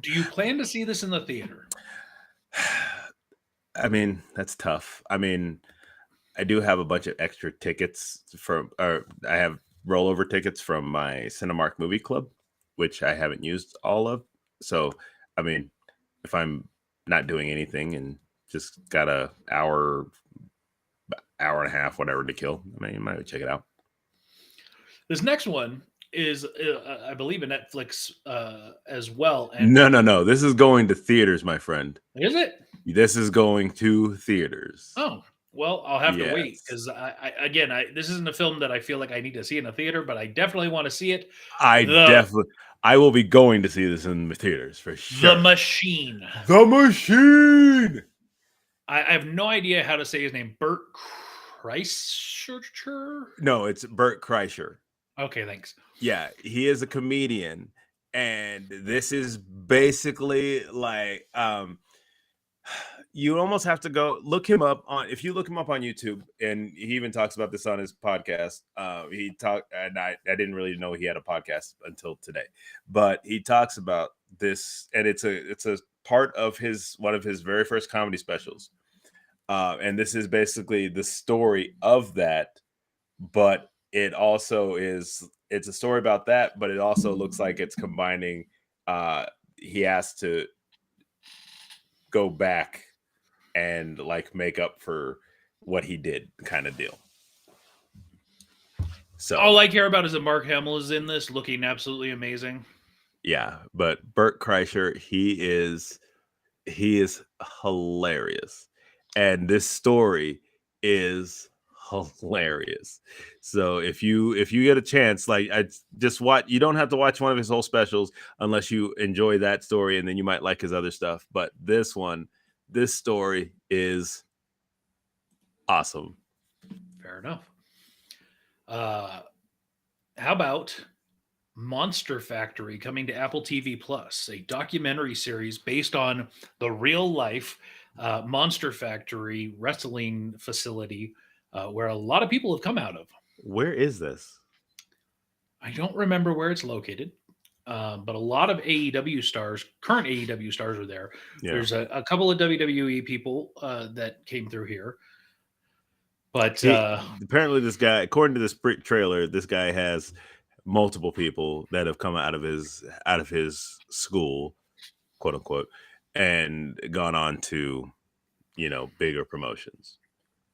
do you plan to see this in the theater? I mean, that's tough. I mean, I do have a bunch of extra tickets I have rollover tickets from my Cinemark Movie Club, which I haven't used all of. So, I mean, if I'm not doing anything and just got an hour and a half, whatever to kill, I mean, you might check it out. This next one is, I believe, a Netflix as well. And no. This is going to theaters, my friend. Is it? This is going to theaters. Oh, well, I'll have to wait because this isn't a film that I feel like I need to see in a theater, but I definitely want to see it. I will be going to see this in the theaters for sure. The Machine. I have no idea how to say his name. Bert Kreischer? No, it's Bert Kreischer. Okay, thanks. Yeah, he is a comedian, and this is basically like you almost have to go look him up on, if you look him up on YouTube, and he even talks about this on his podcast. He talked, and I didn't really know he had a podcast until today, but he talks about this, and it's a part of one of his very first comedy specials. And this is basically the story of that, but it's a story about that, but it also looks like it's combining, he has to go back and like make up for what he did, kind of deal. So all I care about is that Mark Hamill is in this, looking absolutely amazing. yeah, but Bert Kreischer, he is hilarious, and this story is hilarious. So if you get a chance, like, I just watch. You don't have to watch one of his whole specials unless you enjoy that story, and then you might like his other stuff. But this story is awesome. Fair enough. How about Monster Factory coming to Apple TV Plus, a documentary series based on the real life Monster Factory wrestling facility where a lot of people have come out of. Where is this? I don't remember where it's located, but a lot of AEW stars, current AEW stars, are there. Yeah. There's a couple of WWE people that came through here. But apparently this guy, according to this trailer, this guy has multiple people that have come out of his school, quote unquote, and gone on to, bigger promotions.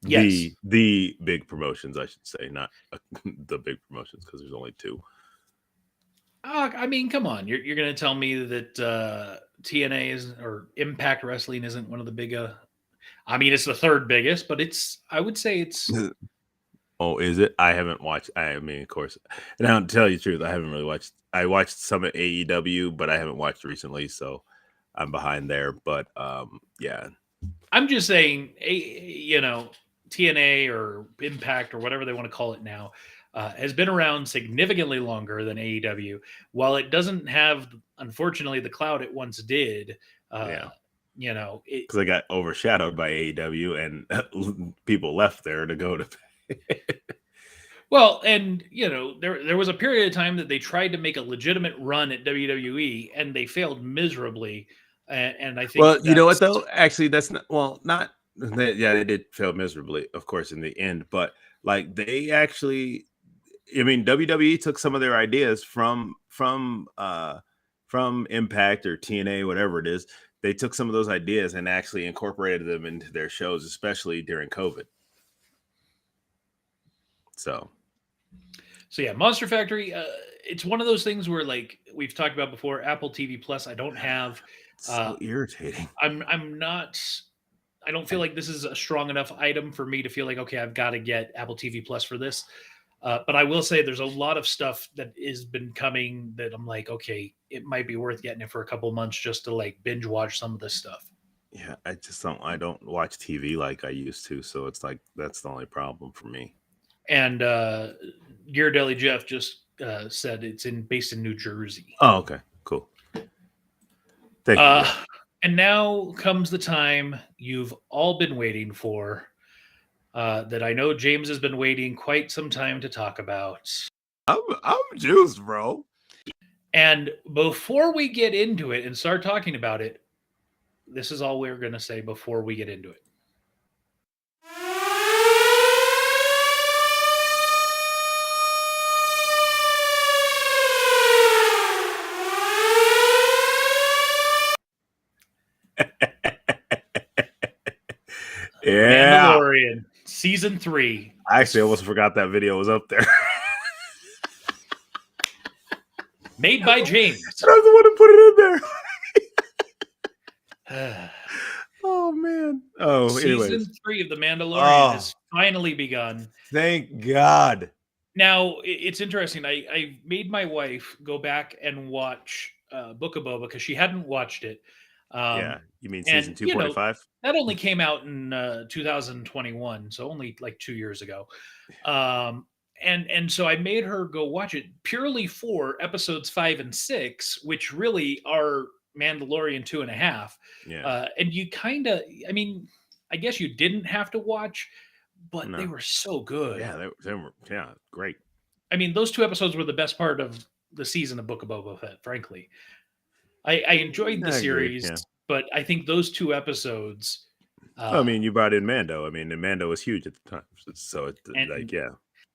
yes, The big promotions, I should say, not the big promotions, because there's only two. I mean, come on, you're going to tell me that TNA is, or Impact Wrestling isn't one of the big. I mean, it's the third biggest, but I would say it's. Oh, is it? I haven't watched. I mean, of course, and I'll tell you the truth, I haven't really watched. I watched some at AEW, but I haven't watched recently, so I'm behind there. But yeah, I'm just saying, TNA or Impact or whatever they want to call it now has been around significantly longer than AEW. While it doesn't have, unfortunately, the clout it once did. Yeah. Because I got overshadowed by AEW, and people left there to go to. Well, and there was a period of time that they tried to make a legitimate run at WWE, and they failed miserably. And I think, well, you know what though? Actually, that's not. Yeah, they did fail miserably, of course, in the end. But like, they actually, I mean, WWE took some of their ideas from Impact or TNA, whatever it is. They took some of those ideas and actually incorporated them into their shows, especially during COVID. So yeah, Monster Factory. It's one of those things where, like we've talked about before, Apple TV Plus. I don't have. So irritating. I'm not. I don't feel like this is a strong enough item for me to feel like, okay, I've got to get Apple TV Plus for this. But I will say there's a lot of stuff that has been coming that I'm like, okay, it might be worth getting it for a couple months just to like binge watch some of this stuff. Yeah, I don't watch TV like I used to, so it's like that's the only problem for me. And Ghirardelli Jeff just said it's based in New Jersey. Oh, okay, cool. Thank you. And now comes the time you've all been waiting for, that I know James has been waiting quite some time to talk about. I'm juiced, bro. And before we get into it and start talking about it, this is all we're going to say before we get into it. Yeah, Mandalorian season 3. I actually almost forgot that video was up there. Made by James. And I'm the one who put it in there. Oh man. Oh, season 3 of The Mandalorian has finally begun. Thank God. Now, it's interesting. I made my wife go back and watch Book of Boba because she hadn't watched it. Yeah, you mean season 2.5? That only came out in 2021, so only like 2 years ago. And so I made her go watch it purely for episodes 5 and 6, which really are Mandalorian 2.5. Yeah. And you kind of, I mean, I guess you didn't have to watch, but they No. were so good. Yeah, they were great. I mean, those 2 episodes were the best part of the season of Book of Boba Fett, frankly. I enjoyed the I agree. series, Yeah. but I think those 2 episodes, I mean, you brought in Mando. I mean, and Mando was huge at the time. So it's and yeah.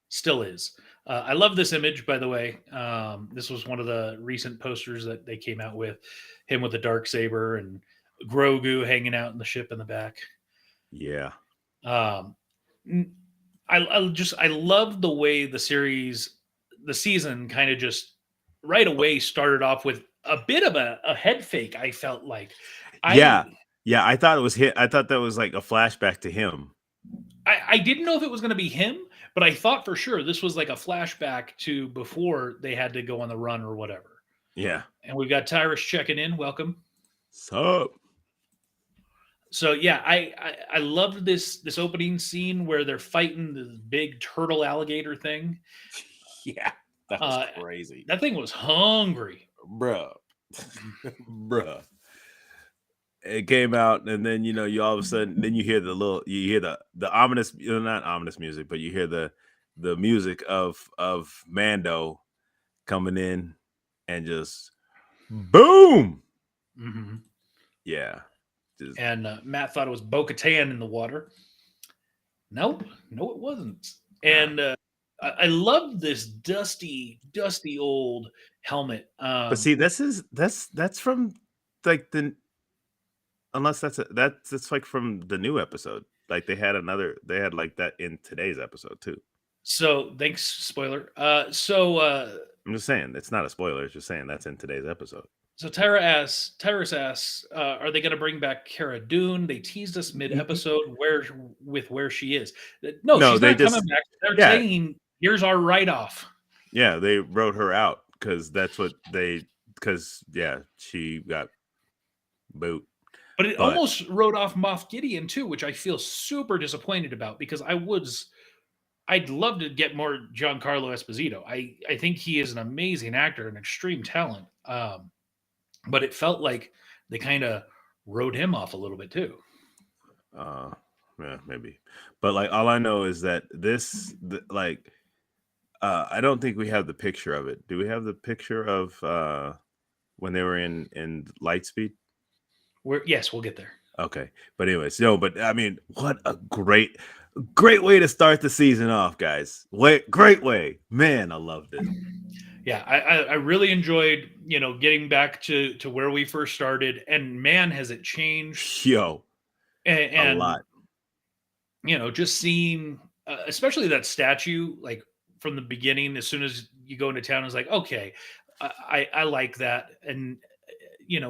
still is. I love this image, by the way. This was one of the recent posters that they came out with, him with the dark saber and Grogu hanging out in the ship in the back. Yeah. Um, I love the way the season kind of just right away started off with a bit of a head fake. I felt like Yeah. I Yeah, I thought it was I thought that was like a flashback to him. I didn't know if it was going to be him, but I thought for sure this was like a flashback to before they had to go on the run or whatever. Yeah. And we've got Tyrus checking in. Welcome. Sup? So yeah, I loved this opening scene where they're fighting this big turtle alligator thing. Yeah. That was crazy. That thing was hungry. Bruh. Bruh. It came out, and then you all of a sudden, then you hear the ominous, not ominous music, but you hear the music of Mando coming in, and just boom. Mm-hmm. Yeah. And Matt thought it was Bo-Katan in the water. Nope, no, it wasn't. And I love this dusty old helmet. But see, that's from like unless that's like from the new episode. Like they had like that in today's episode too. So thanks, spoiler. I'm just saying it's not a spoiler. It's just saying that's in today's episode. So Tyrus asks, are they going to bring back Cara Dune? They teased us mid-episode where she is. No, she's not coming back. They're saying, here's our write-off. Yeah, they wrote her out because she got boot. But it almost wrote off Moff Gideon too, which I feel super disappointed about because I'd love to get more Giancarlo Esposito. I think he is an amazing actor, an extreme talent. But it felt like they kind of wrote him off a little bit too. Yeah, maybe. But like all I know is that I don't think we have the picture of it. Do we have the picture of when they were in Lightspeed? Yes, we'll get there. Okay. But anyways, but I mean, what a great way to start the season off, guys. Great way. Man, I loved it. Yeah, I really enjoyed, getting back to where we first started, and man, has it changed. And a lot. Just seeing, especially that statue, like from the beginning, as soon as you go into town, it's like, okay, I like that, and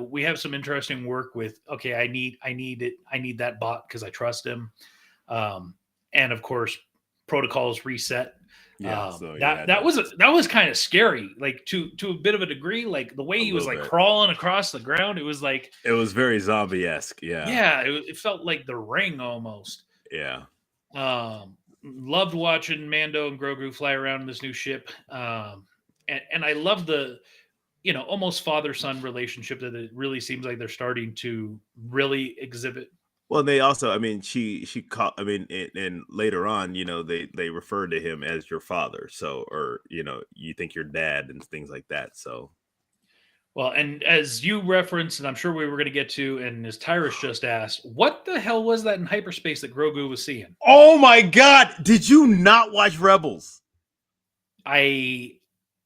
we have some interesting work with. Okay, I need that bot because I trust him, and of course, protocols reset. Yeah, that was kind of scary, like to a bit of a degree, like the way he was like crawling across the ground. It was like it was very zombie-esque. Yeah, it felt like The Ring almost. Yeah. Loved watching Mando and Grogu fly around in this new ship, and I love the almost father-son relationship that it really seems like they're starting to really exhibit. Well, they also, I mean, she caught, I mean, and later on, they refer to him as your father. So, or, you think your dad and things like that. So, well, and as you referenced, and I'm sure we were going to get to, and as Tyrus just asked, what the hell was that in hyperspace that Grogu was seeing? Oh my God. Did you not watch Rebels? I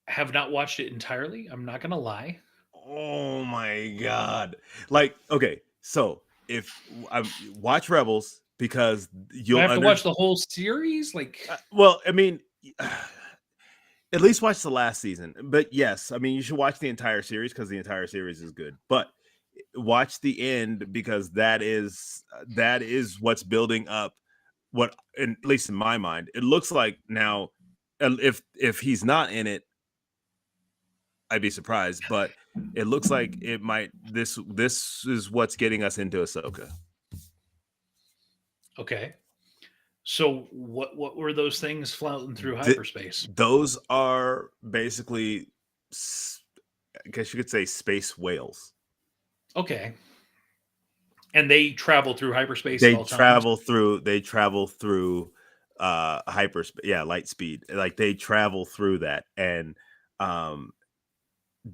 have not watched it entirely. I'm not going to lie. Oh my God. Like, okay. So, if I watch Rebels, because you'll have to watch the whole series, like. Well, I mean, at least watch the last season. But yes, I mean, you should watch the entire series because the entire series is good. But watch the end because that is what's building up. What, at least in my mind, it looks like now. If he's not in it, I'd be surprised, but it looks like it might. This is what's getting us into Ahsoka. Okay, so what were those things floating through hyperspace? Those are basically, I guess you could say, space whales. Okay. And they travel through hyperspace at They all times. travel through hyperspace, yeah, light speed. Like they travel through that. And um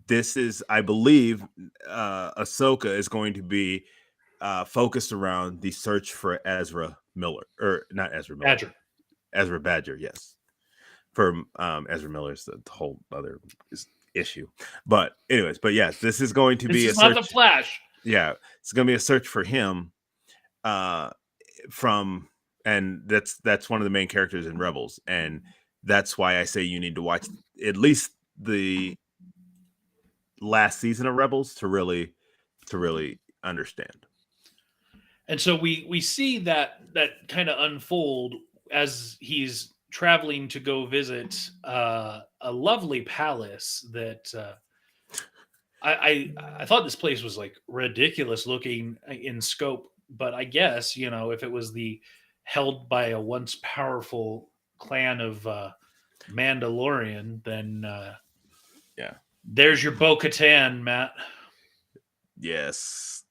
this is, I believe, Ahsoka is going to be focused around the search for Ezra Miller, or not Ezra Miller, Badger. Ezra Badger. Yes, for Ezra Miller's the whole other issue. But anyways, but yes, this is going to This be a is not the search. Flash. Yeah, it's going to be a search for him. From and that's one of the main characters in Rebels, and that's why I say you need to watch at least the last season of Rebels to really understand. And so we see that kind of unfold as he's traveling to go visit a lovely palace that I thought this place was like ridiculous looking in scope, but I guess if it was the held by a once powerful clan of Mandalorian, then Yeah. there's your Bo-Katan, Matt. Yes.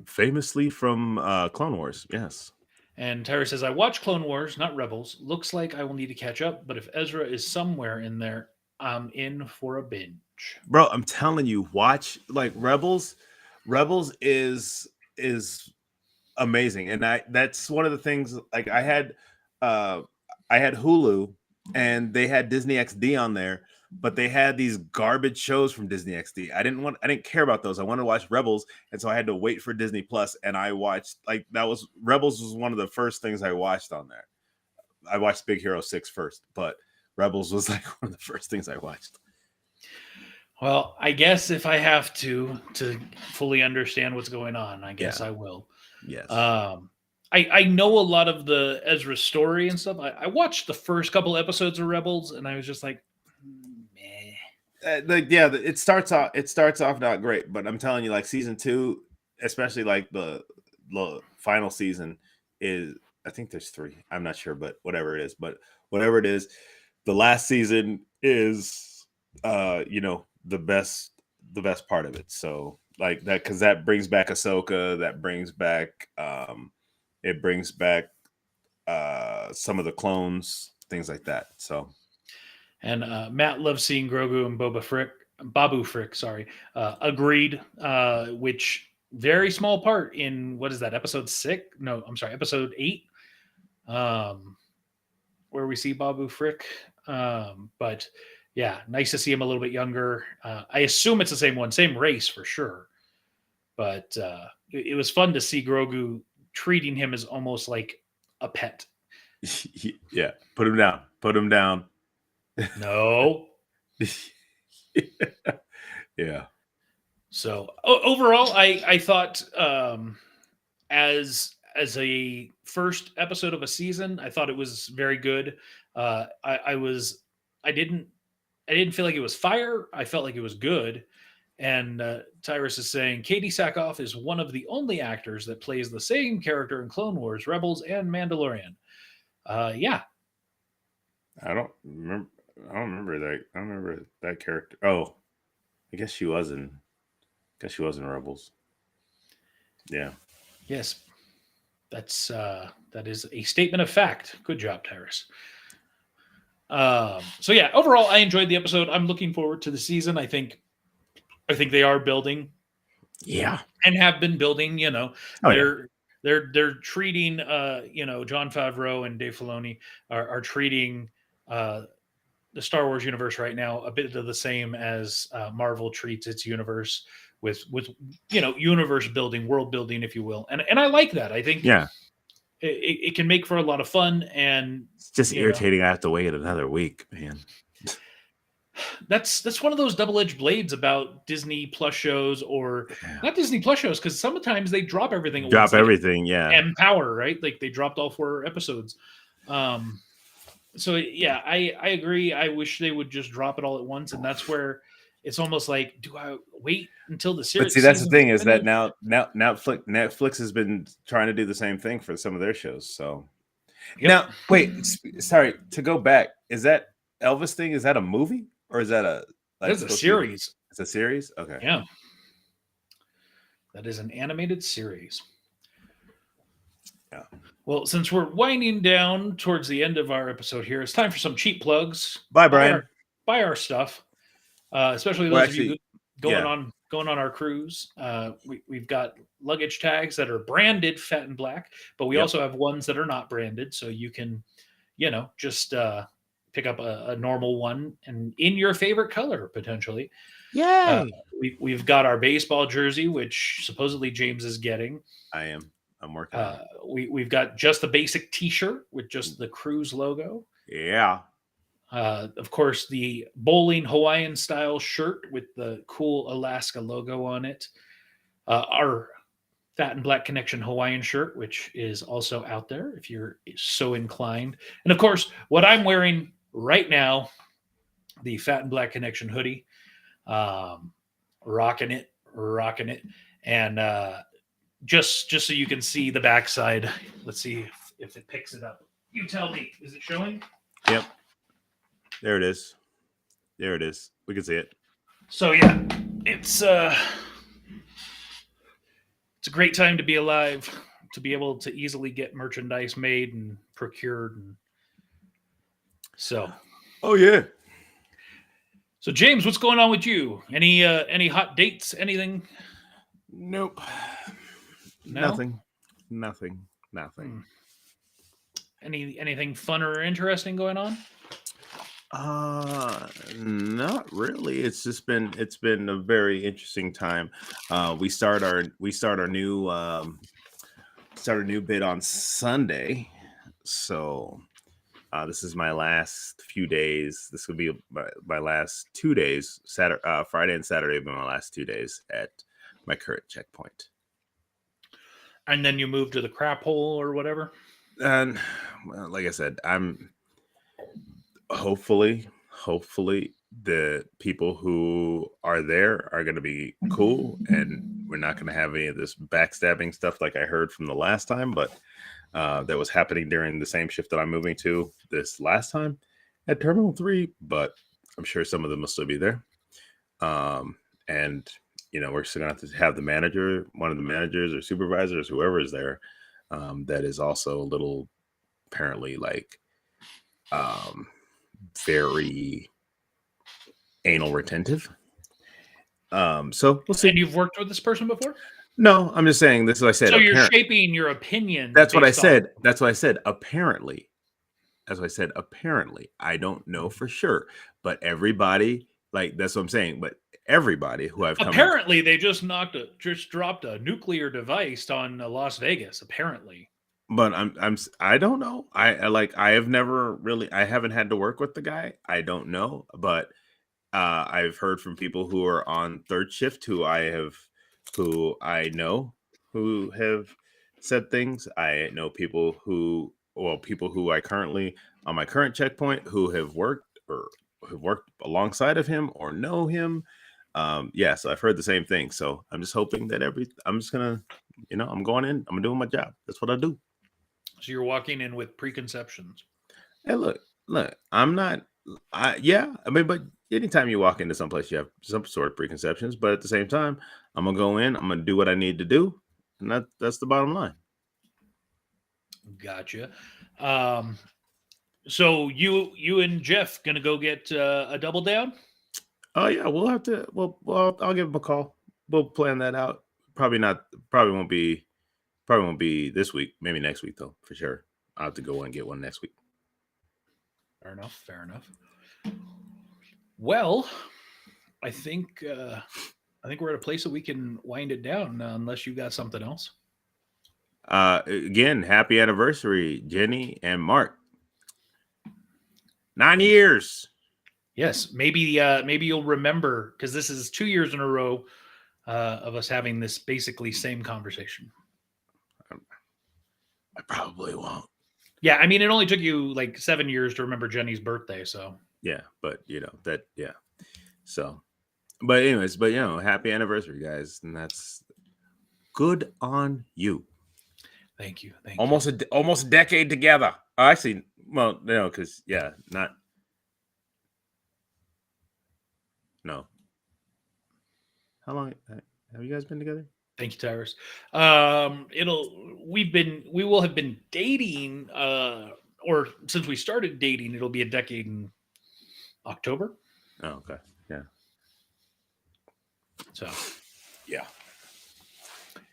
Famously from Clone Wars. Yes. And Tyra says, I watch Clone Wars, not Rebels. Looks like I will need to catch up, but if Ezra is somewhere in there, I'm in for a binge. Bro, I'm telling you, watch like Rebels. Rebels is amazing. And that's one of the things, like I had Hulu and they had Disney XD on there, but they had these garbage shows from Disney XD. I didn't care about those. I wanted to watch Rebels, and so I had to wait for Disney Plus, and I watched Rebels was one of the first things I watched on there. I watched Big Hero 6 first, but Rebels was like one of the first things I watched. Well, I guess if I have to fully understand what's going on, I guess I will. Yes. I know a lot of the Ezra story and stuff. I watched the first couple episodes of Rebels, and I was just like, meh. It starts off not great, but I'm telling you, like season 2, especially like the final season is, I think there's 3. I'm not sure, but whatever it is, the last season is the best part of it. So like that, because that brings back Ahsoka, that brings back it brings back some of the clones, things like that. So and Matt loves seeing Grogu and Babu Frick, sorry, agreed, which very small part in, what is that, episode 6? No, I'm sorry, episode 8, where we see Babu Frick. But yeah, nice to see him a little bit younger. I assume it's the same one, same race for sure. But it was fun to see Grogu treating him as almost like a pet. Yeah, put him down. No. Yeah. So overall, I thought as a first episode of a season, I thought it was very good. I didn't feel like it was fire. I felt like it was good. And Tyrus is saying Katie Sackhoff is one of the only actors that plays the same character in Clone Wars, Rebels, and Mandalorian. Yeah. I don't remember that character. Oh, I guess she was in Rebels. Yeah. Yes. That is a statement of fact. Good job, Tyrus. So yeah, overall, I enjoyed the episode. I'm looking forward to the season. I think they are building, and have been building. They're treating, Jon Favreau and Dave Filoni are treating the Star Wars universe right now a bit of the same as Marvel treats its universe with universe building, world building, if you will, and I like that. I think it can make for a lot of fun, and it's just irritating. I have to wait another week, man. That's one of those double-edged blades about Disney Plus shows, or not Disney Plus shows, because sometimes they drop everything. Everything, yeah. Empower, right? Like they dropped all 4 episodes. So yeah, I agree. I wish they would just drop it all at once, and that's where it's almost like, do I wait until the series? But see, that's the thing is that now Netflix has been trying to do the same thing for some of their shows. So now, wait, sorry to go back. Is that Elvis thing? Is that a movie or is that it's a series? It's a series. Okay. Yeah. That is an animated series. Yeah. Well, since we're winding down towards the end of our episode here, it's time for some cheap plugs. Bye, Buy Brian. our stuff, especially Well, those of you actually, going yeah. on our cruise. We've got luggage tags that are branded Fat and Black, but we Yep. also have ones that are not branded, so you can, just pick up a normal one and in your favorite color potentially. Yay! We've got our baseball jersey, which supposedly James is getting. I am. I'm working on it. We've got just the basic T-shirt with just the cruise logo. Yeah. Of course, the bowling Hawaiian style shirt with the cool Alaska logo on it. Our Fat and Black Connection Hawaiian shirt, which is also out there if you're so inclined. And of course, what I'm wearing right now, the Fat and Black Connection hoodie. Rocking it. And just so you can see the backside. Let's see if it picks it up. You tell me. Is it showing? Yep. There it is. There it is. We can see it. So yeah, it's a great time to be alive, to be able to easily get merchandise made and procured. And so. Oh yeah. So James, what's going on with you? Any hot dates? Anything? Nope. No? Nothing. Anything fun or interesting going on? Not really. It's been a very interesting time. We start our new bid on Sunday. So this is my last few days. This will be my last 2 days. Friday and Saturday will be my last 2 days at my current checkpoint. And then you move to the crap hole or whatever? And well, like I said, I'm hopefully the people who are there are going to be cool and we're not going to have any of this backstabbing stuff like I heard from the last time, but that was happening during the same shift that I'm moving to this last time at Terminal 3, but I'm sure some of them will still be there. And we're still going to have the manager, one of the managers or supervisors, whoever is there, that is also a little apparently like very anal retentive. So we'll see. And you've worked with this person before? No, I'm just saying this is what I said. So you're shaping your opinion. That's what I said. That's what I said. Apparently. As I said, apparently. I don't know for sure. But everybody, like that's what I'm saying. But everybody who I've apparently they just dropped a nuclear device on Las Vegas, apparently. But I don't know. I haven't had to work with the guy. I don't know, but I've heard from people who are on third shift who I know who have said things. I know people who I currently on my current checkpoint who have worked alongside of him or know him. So I've heard the same thing. So I'm just hoping that I'm just gonna, I'm going in, I'm doing my job. That's what I do. So you're walking in with preconceptions. Hey, look, I'm not, but anytime you walk into someplace, you have some sort of preconceptions, but at the same time, I'm going to go in, I'm going to do what I need to do. And that's the bottom line. Gotcha. So you and Jeff going to go get a double down? Oh yeah, we'll have to, I'll give him a call. We'll plan that out. Probably won't be this week. Maybe next week though, for sure. I'll have to go and get one next week. Fair enough. Well, I think we're at a place that we can wind it down unless you got something else. Again, happy anniversary, Jenny and Mark. 9 years. Yes, maybe you'll remember because this is 2 years in a row of us having this basically same conversation. I probably won't. Yeah, I mean, it only took you like 7 years to remember Jenny's birthday, so. Yeah, but yeah. So, but anyways, happy anniversary, guys, and that's good on you. Thank you. Almost a decade together. Actually, well, no, because no. How long have you guys been together? Thank you, Tyrus. We will have been dating, or since we started dating, it'll be a decade in October. Oh, okay. Yeah. So, Yeah.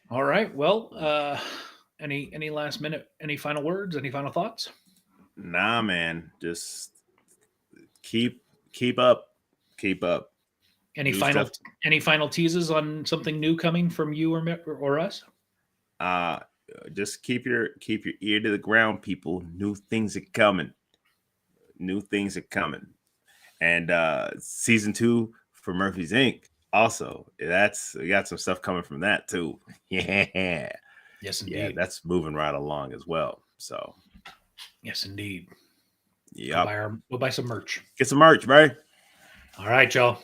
all right. Well, any last minute, any final words, any final thoughts? Nah, man. Just keep up. Keep up. Any New final stuff. any final teases on something new coming from you or us? Uh just keep your ear to the ground, people. New things are coming. New things are coming. And season 2 for Murphy's Inc. Also, that's we got some stuff coming from that too. Yeah. Yes, Yeah, indeed. that's moving right along as well. So, Yes, indeed. yep. We'll buy some merch. Get some merch, right? All right, y'all.